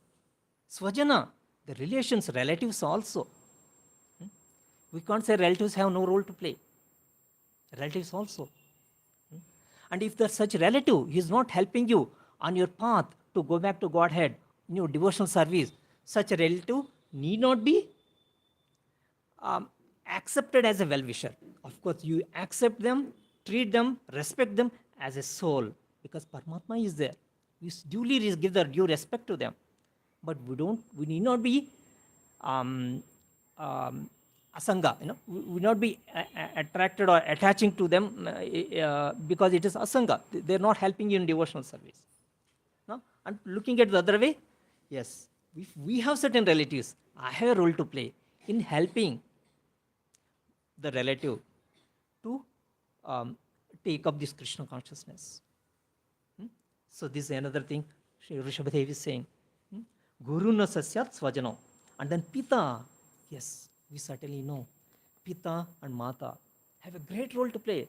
Swajana, the relations, relatives also. We can't say relatives have no role to play. Relatives also. And if there's such relative, he is not helping you on your path to go back to Godhead in your devotional service, such a relative need not be accepted as a well-wisher. Of course, you accept them, treat them, respect them as a soul, because Paramatma is there. We duly give the due respect to them. But we need not be asanga, we not be attracted or attaching to them because it is asanga. They're not helping you in devotional service. No? And looking at the other way, yes, if we have certain relatives, I have a role to play in helping the relative to take up this Krishna consciousness. So this is another thing Sri Rishabhadev is saying. Guru na sasyat svajano. And then Pita, yes, we certainly know. Pita and Mata have a great role to play.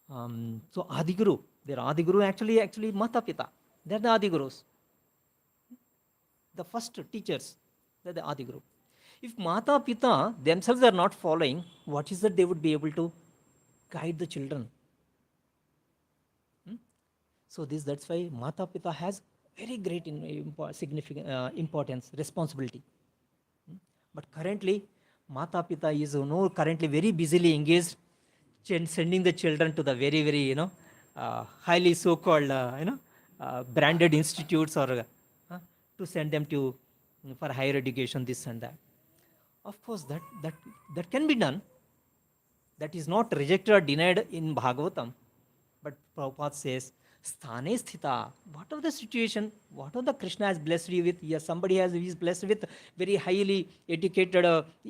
So Adiguru, their Adiguru actually Mata Pita. They're the Adigurus. The first teachers, they're the Adiguru. If Mata Pita themselves are not following, what is that they would be able to guide the children? So that's why Mata Pita has very great significant importance, responsibility. But currently, Mata Pita is currently very busily engaged in sending the children to the very, very highly so-called branded institutes or to send them to for higher education, this and that. Of course, that can be done. That is not rejected or denied in Bhagavatam. But Prabhupada says, Sthane sthita, whatever the situation, whatever the Krishna has blessed you with, yes, somebody is blessed with very highly educated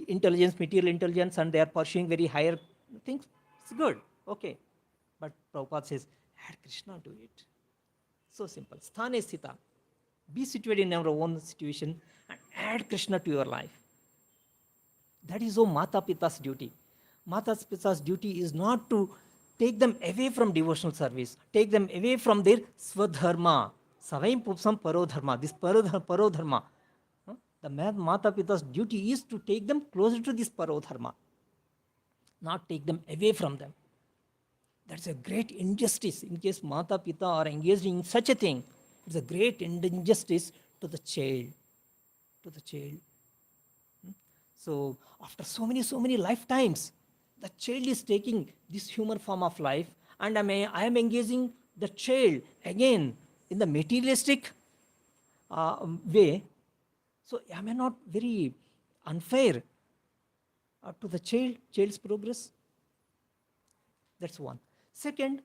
intelligence, material intelligence, and they are pursuing very higher things, it's good, okay. But Prabhupada says, add Krishna to it. So simple. Sthane sthita. Be situated in our own situation and add Krishna to your life. That is Mata Pita's duty. Mata Pita's duty is not to take them away from devotional service, take them away from their swadharma, savaim pupsam parodharma, this parodharma. The Mata Pita's duty is to take them closer to this parodharma, not take them away from them. That's a great injustice. In case Mata Pita are engaged in such a thing, it's a great injustice to the child. So after so many lifetimes, the child is taking this human form of life and I am engaging the child again in the materialistic way, so am I not very unfair to the child's progress? That's one. Second,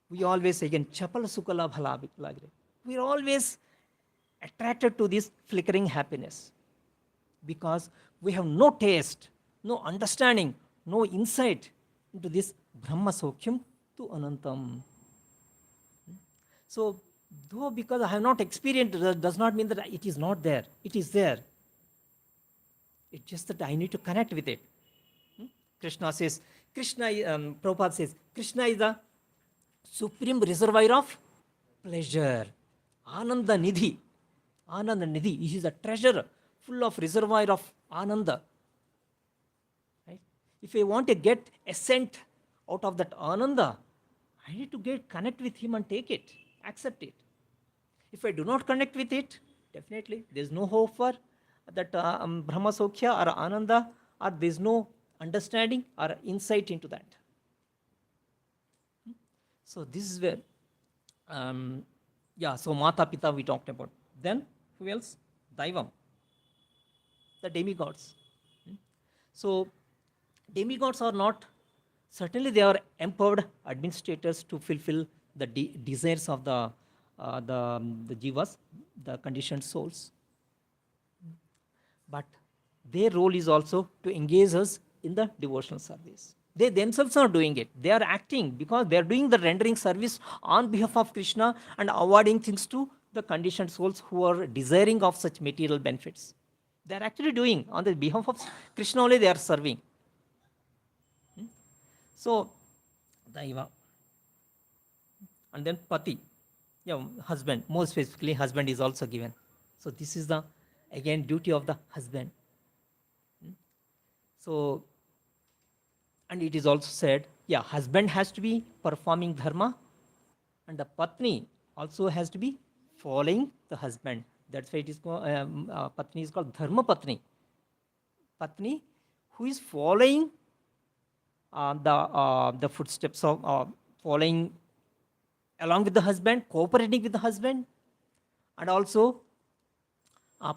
we always, again, chapal sukala bhala lagre. We are always attracted to this flickering happiness because we have no taste, no understanding, no insight into this Brahma Sokhyam to Anantam. So, though because I have not experienced, that does not mean that it is not there. It is there. It's just that I need to connect with it. Krishna says, Prabhupada says, Krishna is the supreme reservoir of pleasure. Ananda Nidhi. Ananda Nidhi. He is a treasure full of reservoir of Ananda. Right? If I want to get ascent out of that Ananda, I need to connect with him and take it, accept it. If I do not connect with it, definitely there is no hope for that Brahma Sokhya or Ananda, or there is no understanding or insight into that. So this is where, so Mata Pita we talked about. Then who else? Daivam, the demigods. So demigods are not, certainly they are empowered administrators to fulfill the desires of the jivas, the conditioned souls. But their role is also to engage us in the devotional service. They themselves are doing it. They are acting because they are doing the rendering service on behalf of Krishna and awarding things to the conditioned souls who are desiring of such material benefits. They are actually doing on the behalf of Krishna only they are serving. So, Daiva. And then Pati, husband, more specifically husband is also given. So this is the, again, duty of the husband. So, and it is also said, husband has to be performing dharma, and the patni also has to be following the husband. That's why it is called, patni is called dharma patni. Patni who is following the footsteps of following along with the husband, cooperating with the husband, and also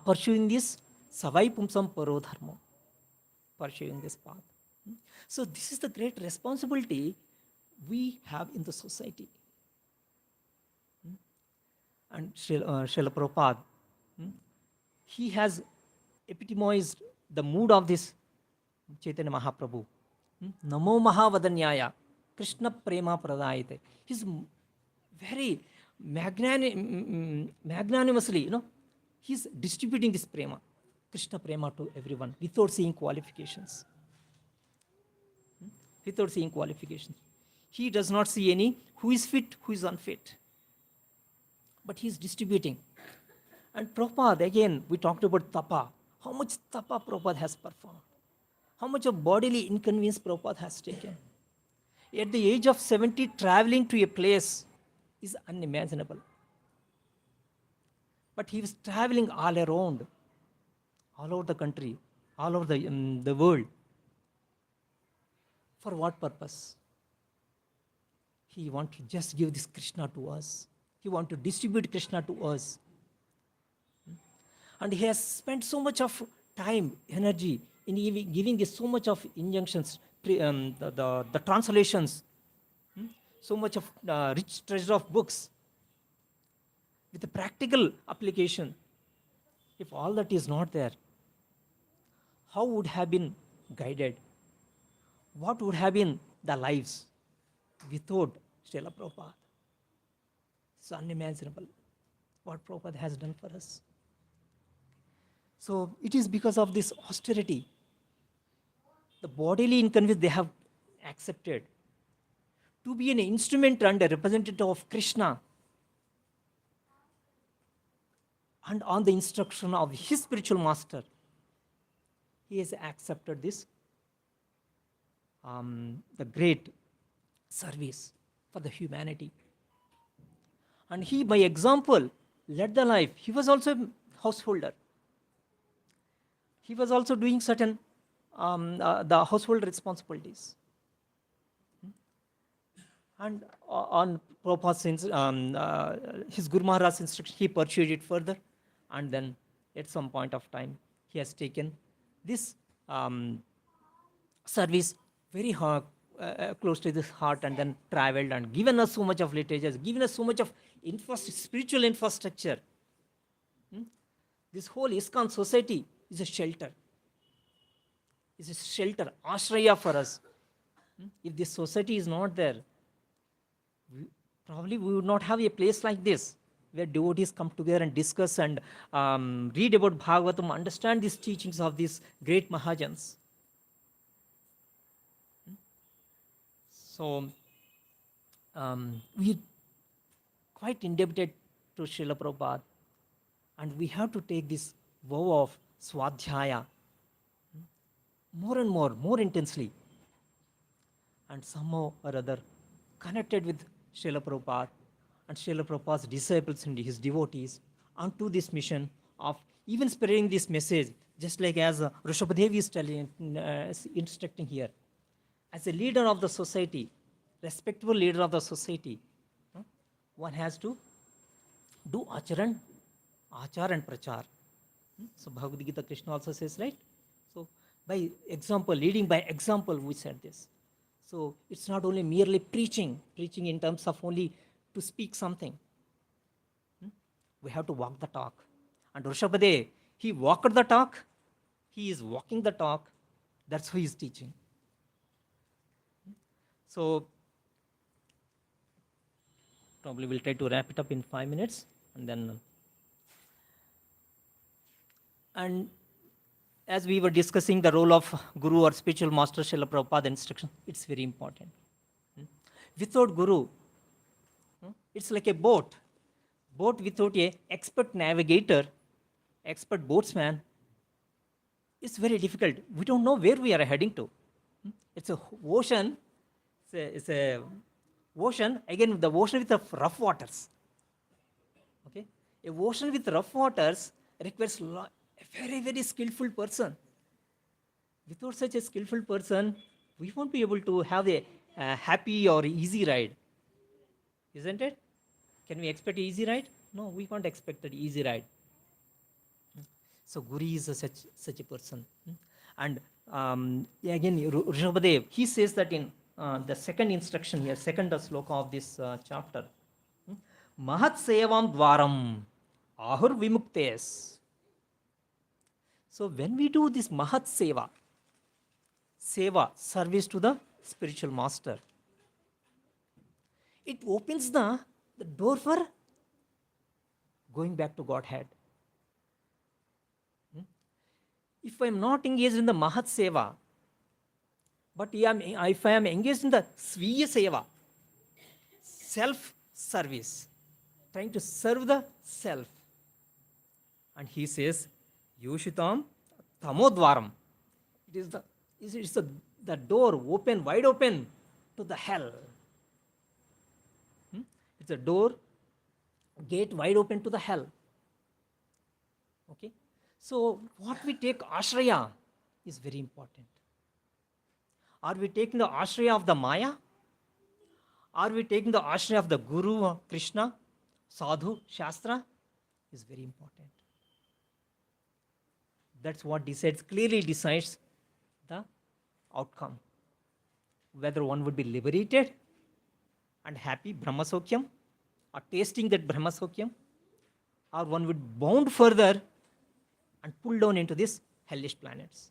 pursuing this savai pumsam paro dharma, pursuing this path. So this is the great responsibility we have in the society. And Srila Prabhupada, he has epitomized the mood of this Chaitanya Mahaprabhu. Namo Mahavadanyaya, Krishna Prema Pradayate. He's very magnanimously, he's distributing this prema, Krishna Prema to everyone without seeing qualifications. Without seeing qualifications. He does not see any who is fit, who is unfit. But he is distributing. And Prabhupada, again, we talked about tapa. How much tapa Prabhupada has performed? How much of bodily inconvenience Prabhupada has taken? At the age of 70, traveling to a place is unimaginable. But he was traveling all around, all over the country, all over the world. For what purpose? He wants to just give this Krishna to us. He wants to distribute Krishna to us. And he has spent so much of time, energy in giving us so much of injunctions, the translations, so much of rich treasure of books with a practical application. If all that is not there, how would have been guided? What would have been the lives without Srila Prabhupada? It's unimaginable what Prabhupada has done for us. So it is because of this austerity, the bodily inconvenience they have accepted to be an instrument and a representative of Krishna, and on the instruction of his spiritual master, he has accepted this, the great service for the humanity. And he, by example, led the life. He was also a householder. He was also doing certain the household responsibilities. And on Prabhupada's his Guru Maharaj's instruction, he pursued it further. And then at some point of time, he has taken this service very close to this heart, and then traveled and given us so much of literature, given us so much of spiritual infrastructure. This whole ISKCON society is a shelter. It's a shelter, ashraya for us. If this society is not there, probably we would not have a place like this, where devotees come together and discuss and read about Bhagavatam, understand these teachings of these great Mahajans. So, we quite indebted to Srila Prabhupada, and we have to take this vow of Swadhyaya more and more intensely, and somehow or other connected with Srila Prabhupada and Srila Prabhupada's disciples and his devotees onto this mission of even spreading this message, just like as Rishabhadev is telling, instructing here. As a leader of the society, respectable leader of the society, one has to do achar and prachar. So Bhagavad Gita, Krishna also says, right? So by example, leading by example, we said this. So it's not only merely preaching in terms of only to speak something. We have to walk the talk. And Rishabhadev, he walked the talk, he is walking the talk, that's who he is teaching. So probably we'll try to wrap it up in 5 minutes, and then and as we were discussing the role of Guru or spiritual master, Srila Prabhupada instruction, it's very important. Without Guru, it's like a boat without a expert navigator, expert boatsman. It's very difficult. We don't know where we are heading to. It's a ocean. It's a ocean, again the ocean with the rough waters. Okay, a ocean with rough waters requires a very skillful person. Without such a skillful person, we won't be able to have a happy or easy ride, isn't it? Can we expect an easy ride? No, we can't expect an easy ride. So Guru is such a person. And again, Rishabhadev, he says that in the second instruction here, second sloka of this chapter, Mahat Sevam Dwaram Ahur Vimuktes. So when we do this Mahat Seva, service to the spiritual master, it opens the door for going back to Godhead. If I am not engaged in the Mahat Seva, but if I am engaged in the Sviya Seva, self-service, trying to serve the self, and he says, Yushitam Tamodvaram. It is the door wide open to the hell. It's a gate wide open to the hell. Okay? So what we take ashraya is very important. Are we taking the ashraya of the Maya? Are we taking the ashraya of the Guru, Krishna, Sadhu, Shastra? Is very important. That's what clearly decides the outcome. Whether one would be liberated and happy, Brahmasokyam, or tasting that Brahmasokyam, or one would bound further and pull down into these hellish planets.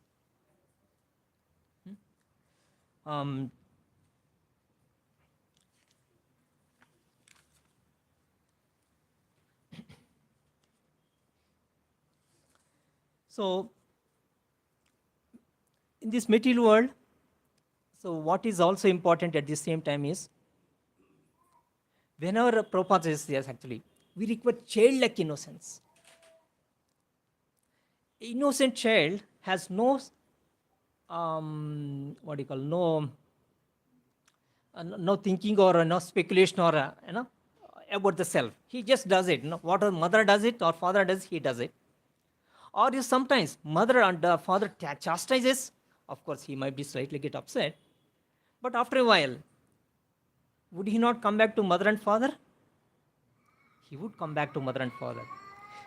So, in this material world, so what is also important at the same time is, whenever Prabhupada says yes, actually, we require childlike innocence. Innocent child has no, no thinking or no speculation or about the self. He just does it. What a mother does it or father does, he does it. Or if sometimes mother and father chastises, of course he might be slightly get upset, but after a while, would he not come back to mother and father? He would come back to mother and father.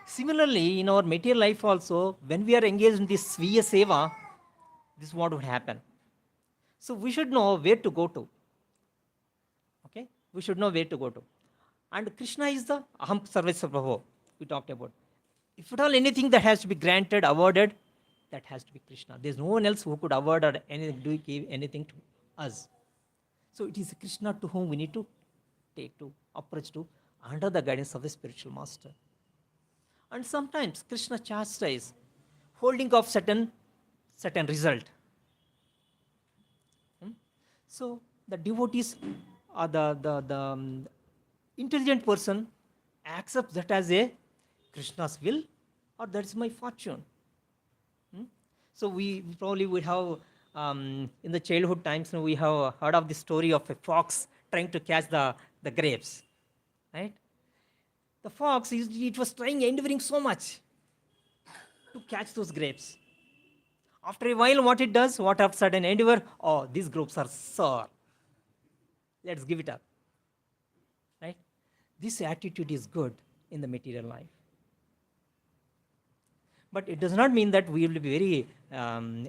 Similarly, in our material life also, when we are engaged in this Sviya Seva, this is what would happen. So we should know where to go to. Okay? We should know where to go to. And Krishna is the Aham Sarvesva Prabhu we talked about. If at all anything that has to be granted, awarded, that has to be Krishna. There's no one else who could award or give anything to us. So it is Krishna to whom we need to take to, approach to, under the guidance of the spiritual master. And sometimes Krishna chastises, holding of certain result. So the devotees or the intelligent person accepts that as a Krishna's will, or that's my fortune. So we probably would have, in the childhood times, we have heard of the story of a fox trying to catch the grapes, right? The fox, it was trying, endeavoring so much to catch those grapes. After a while, what it does, what of sudden endeavor, oh, these grapes are sour. Let's give it up, right? This attitude is good in the material life. But it does not mean that we will be very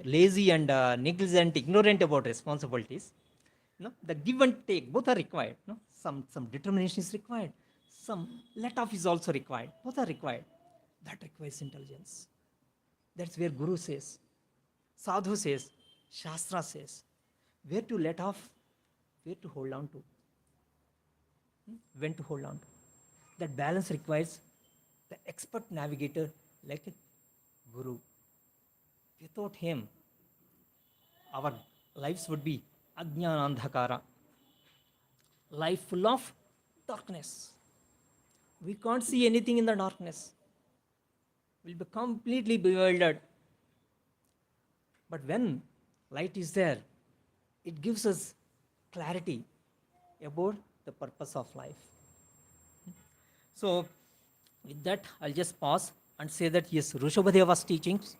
lazy and negligent, ignorant about responsibilities. No? The give and take, both are required. No? Some determination is required. Some let off is also required. Both are required. That requires intelligence. That's where Guru says, Sadhu says, Shastra says, where to let off, where to hold on to, when to hold on to. That balance requires the expert navigator like a Guru. Without him, our lives would be Ajnanandhakara, life full of darkness. We can't see anything in the darkness. We'll be completely bewildered. But when light is there, it gives us clarity about the purpose of life. So, with that, I'll just pause and say that yes, Rishabhadeva's teachings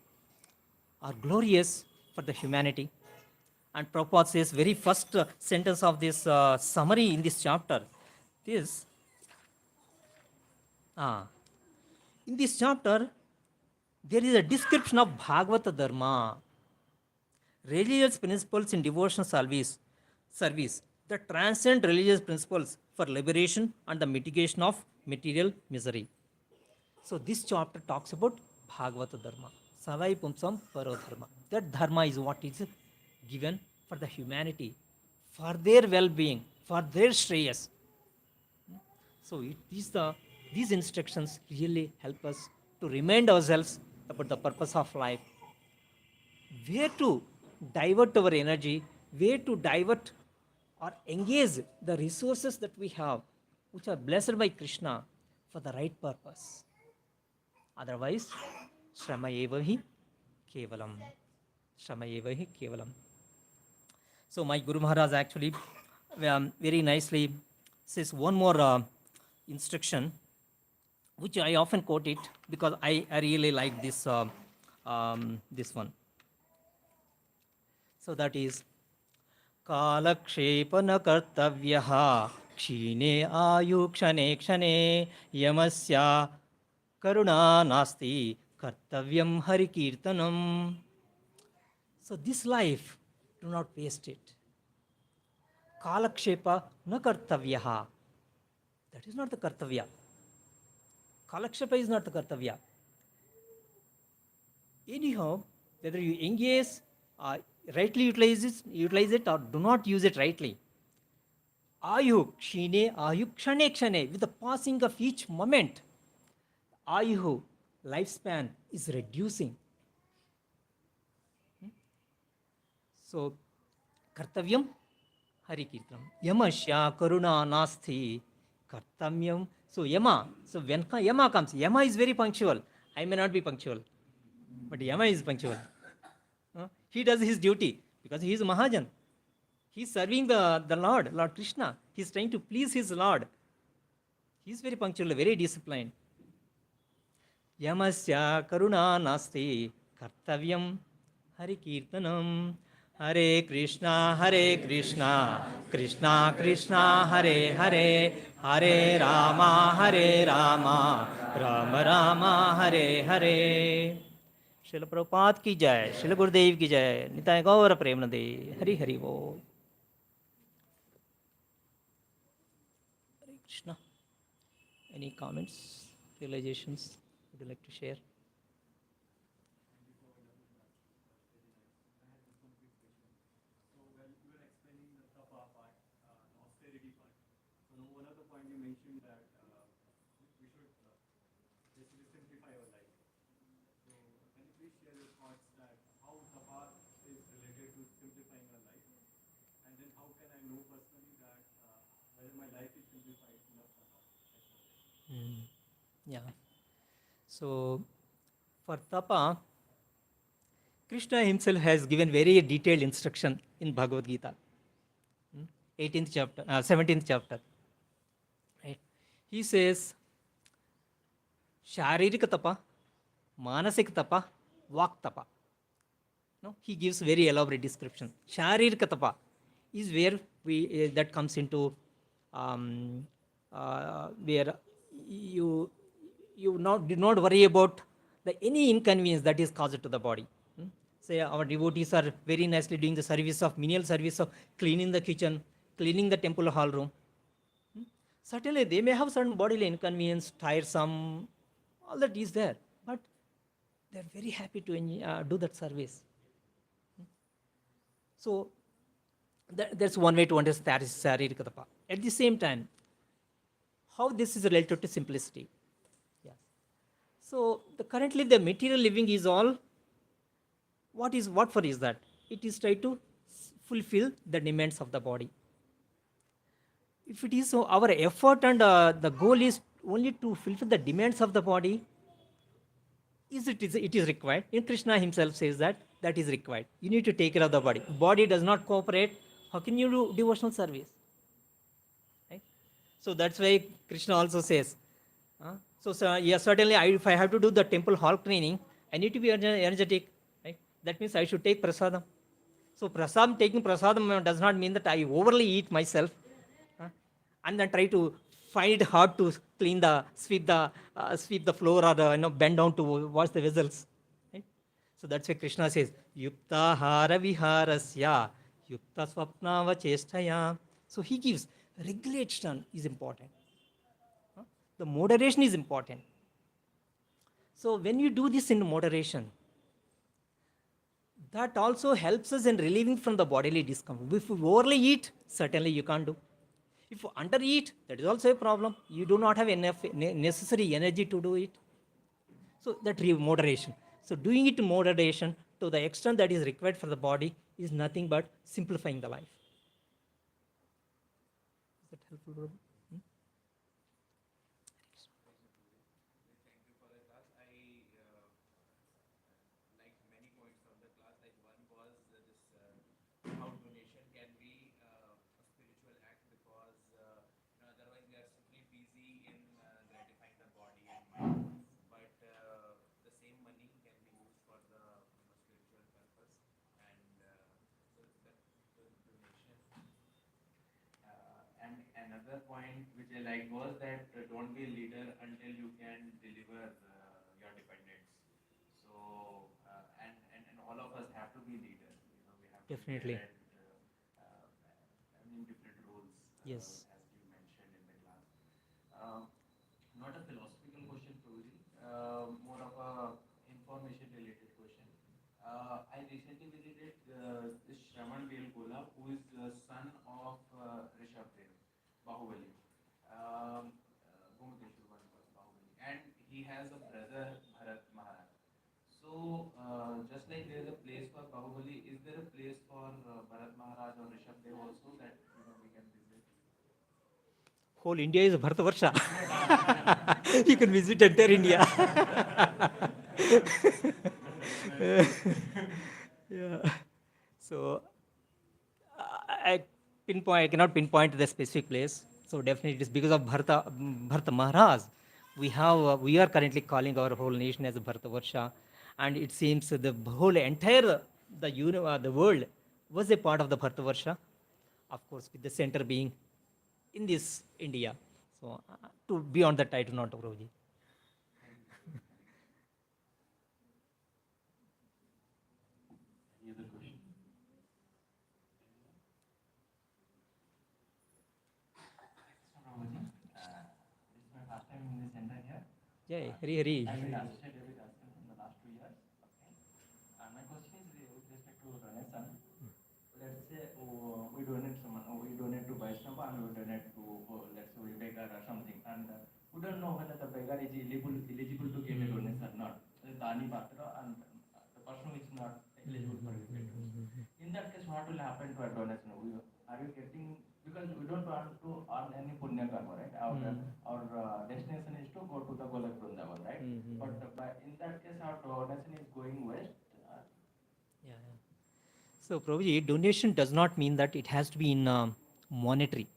are glorious for the humanity. And Prabhupada says, very first sentence of this summary in this chapter is, in this chapter, there is a description of Bhagavata Dharma, religious principles in devotional service that transcend religious principles for liberation and the mitigation of material misery. So this chapter talks about Bhagavata Dharma, Savai Pumsam Paro Dharma. That Dharma is what is given for the humanity, for their well-being, for their shreyas. So these instructions really help us to remind ourselves about the purpose of life, where to divert our energy, where to divert or engage the resources that we have, which are blessed by Krishna, for the right purpose. Otherwise, Shrama eva hi kevalam. Shrama eva hi kevalam. So my Guru Maharaj actually very nicely says one more instruction, which I often quote it because I really like this one. So that is, Kalakshepana kartavyaha kshine ayu kshane kshane yamasya karuna nasti kartavyam hari kirtanam. So this life, do not waste it. Kalakshepa na kartavyaha. That is not the kartavya. Kalakshepa is not the kartavya. Anyhow, whether you engage, rightly utilize it or do not use it rightly. Ayu kshine, ayu kshane kshane. With the passing of each moment, ayu, lifespan, is reducing. So, kartavyam hari kirtanam. Yamasya karuna nasti kartamyam. So, Yama. So, when Yama comes, Yama is very punctual. I may not be punctual, but Yama is punctual. He does his duty because he is a Mahajan. He is serving the Lord Krishna. He is trying to please his Lord. He is very punctual, very disciplined. Yamasya karuna nasti kartavyam hari kirtanam. Hare Krishna, Krishna Krishna, Hare Hare, Hare Rama, Rama Rama, Hare Hare. शिल प्रभुपाद की जय, शिल गुरुदेव की जय, निताय गौर प्रेमनदे, हरि हरि बोल. Hare Krishna. Any comments, realizations would you like to share? Yeah. So, for tapa, Krishna himself has given very detailed instruction in Bhagavad Gita, 18th chapter, 17th chapter. Right? He says, Sharirika tapa, Manasik tapa, Vak tapa. No? He gives very elaborate description. Sharirika tapa is where we that comes into where you do not worry about any inconvenience that is caused to the body. Say our devotees are very nicely doing the service of menial service of cleaning the kitchen, cleaning the temple hall room. Certainly they may have certain bodily inconvenience, tiresome, all that is there, but they are very happy to do that service. So that's one way to understand Saririka tapa. At the same time, how this is related to simplicity. Yes. So currently the material living is all, what for is that? It is try to fulfill the demands of the body. If it is so, our effort and the goal is only to fulfill the demands of the body, it is required. In Krishna himself says that is required. You need to take care of the body. Body does not cooperate. How can you do devotional service? Right? So that's why Krishna also says. Yeah, certainly if I have to do the temple hall cleaning, I need to be energetic. Right? That means I should take prasadam. So taking prasadam does not mean that I overly eat myself and then try to find it hard to sweep the floor or bend down to wash the vessels. Right? So that's why Krishna says, Yukta hara viharasya, Yukta swapnava chestaya. So he gives regulation is important. The moderation is important. So when you do this in moderation, that also helps us in relieving from the bodily discomfort. If you overly eat, certainly you can't do. If you undereat, that is also a problem. You do not have enough necessary energy to do it. So that moderation. So doing it in moderation to the extent that is required for the body is nothing but simplifying the life. Is that helpful, Prabhu? Another point which I liked was that don't be a leader until you can deliver your dependents. So and all of us have to be leaders. We have Definitely. to be different roles. Yes. As you mentioned in the class. Not a philosophical question, Prabhuji. More of a information related question. I recently visited this Shravan Belgola, who is the son of Rishabdev, Bahubali. Bhumikeshwar was Bahubali. And he has a brother, Bharat Maharaj. So, just like there is a place for Bahubali, is there a place for Bharat Maharaj or Rishabdev also that we can visit? Whole India is Bharatavarsha. You can visit entire India. Yeah. So I cannot pinpoint the specific place. So definitely it is because of Bharata Maharaj. We are currently calling our whole nation as Bharatavarsha, and it seems the whole entire the world was a part of the Bharatavarsha, of course, with the center being in this India. So, to beyond that, I do not know, Prabhuji. Any other question? Prabhuji, this is my first time in the center here. Jai Hari Hari. I've been assisted with Askan from the last 2 years. Okay. And my question is with respect to donation. Let's say we donate someone, we donate to Vaishnava and we donate to, let's say, beggar or something. And we don't know whether the beggar is eligible to get a donation or not. The Dani Patra and the person is not eligible for it. In that case, what will happen to a donation? Are you getting, because we don't want to earn any punya karma, right? Our destination is to go to the Golak Vrindavan, right? But in that case, our donation is going west. Yeah. So, Prabhuji, donation does not mean that it has to be in a monetary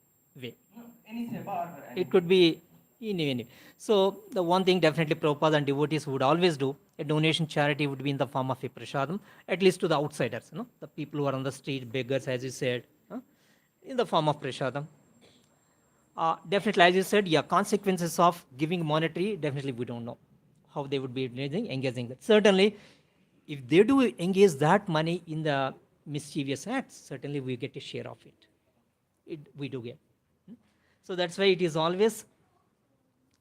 way. No, any seva or any, It could be in any. So, the one thing definitely Prabhupada and devotees would always do, a donation charity would be in the form of a prasadam, at least to the outsiders, the people who are on the street, beggars, as you said, in the form of prasadam. Definitely, as you said, yeah, consequences of giving monetary, definitely we don't know how they would be engaging that. Certainly, if they do engage that money in the mischievous acts, certainly we get a share of it. We do get. So that's why it is always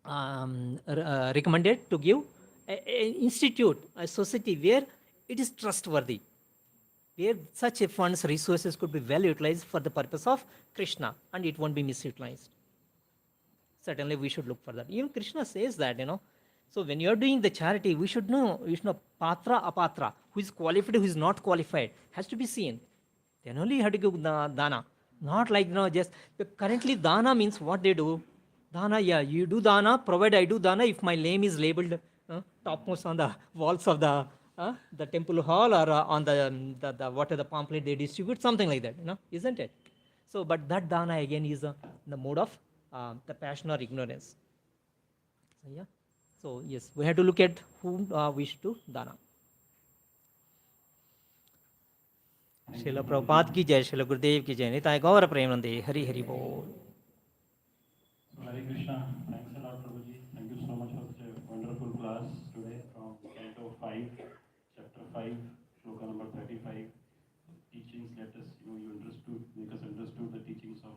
recommended to give an institute, a society where it is trustworthy, where such a funds, resources could be well utilized for the purpose of Krishna and it won't be misutilized. Certainly we should look for that. Even Krishna says that, So when you are doing the charity, we should know patra, apatra, who is qualified, who is not qualified, has to be seen. Then only you have to give dana. Not like, just currently dana means what they do. Dana, yeah, you do dana, provided I do dana if my name is labeled topmost on the walls of the temple hall or on the what are the pamphlet they distribute, something like that, isn't it? So, but that dana again is the mode of the passion or ignorance. So, yeah. So, yes, we have to look at whom we should do dana. Srila Prabhupada ki jai, Srila Gurudev ki jai, Nitai Gaura Premanande, Hari Hari Bol. So Hare Krishna, thanks a lot Prabhuji. Thank you so much for such a wonderful class today from Canto 5, Chapter 5, Shloka number 35. Teachings let us, you understood, make us understood the teachings of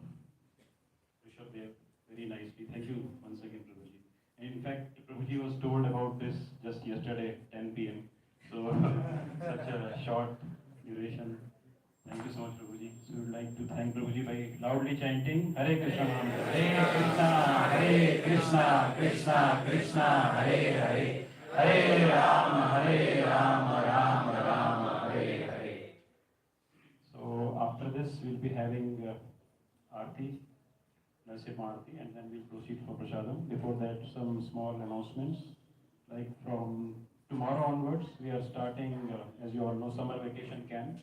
Rishabdev very nicely. Thank you once again Prabhuji. And in fact, Prabhuji was told about this just yesterday, 10 p.m. So such a short duration. Thank you so much, Prabhuji. So we would like to thank Prabhuji by loudly chanting Hare Krishna Mantra. Hare Krishna, Krishna Krishna, Hare Hare. Hare Rama, Rama Rama, Hare Hare. So after this, we'll be having Aarti, Nasib Aarti, and then we'll proceed for Prasadam. Before that, some small announcements. Like from tomorrow onwards, we are starting, as you all know, summer vacation camp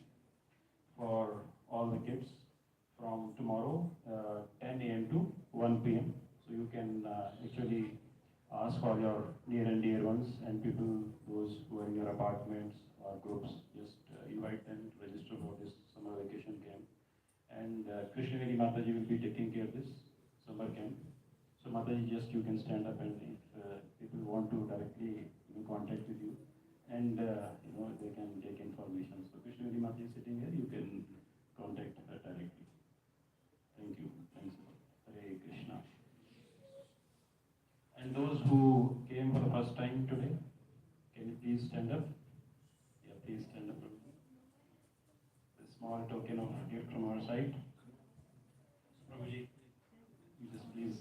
for all the kids from tomorrow 10 a.m. to 1 p.m. So you can actually ask all your near and dear ones and people, those who are in your apartments or groups, just invite them to register for this summer vacation camp. And Krishnavedi Mataji will be taking care of this summer camp. So Mataji, just you can stand up and if people want to directly contact with you, and they can take information. So Krishnavedi Mataji is sitting here, you can contact her directly. Thank you. Thanks a lot. Hare Krishna. And those who came for the first time today, can you please stand up? Yeah, please stand up. A small token of gift from our side. Prabhuji, you just please.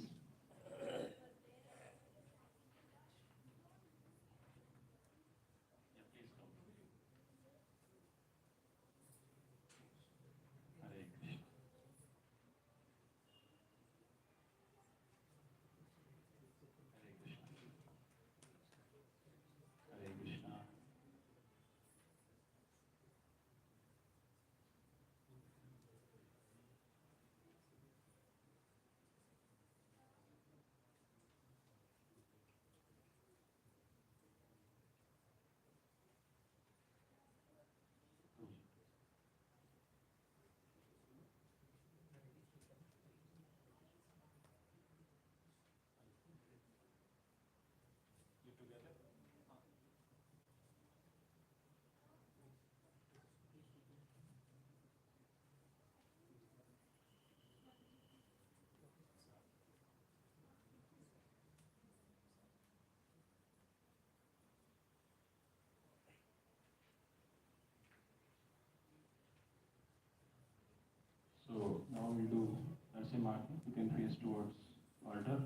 Now we'll do Narsimha. You can face towards altar.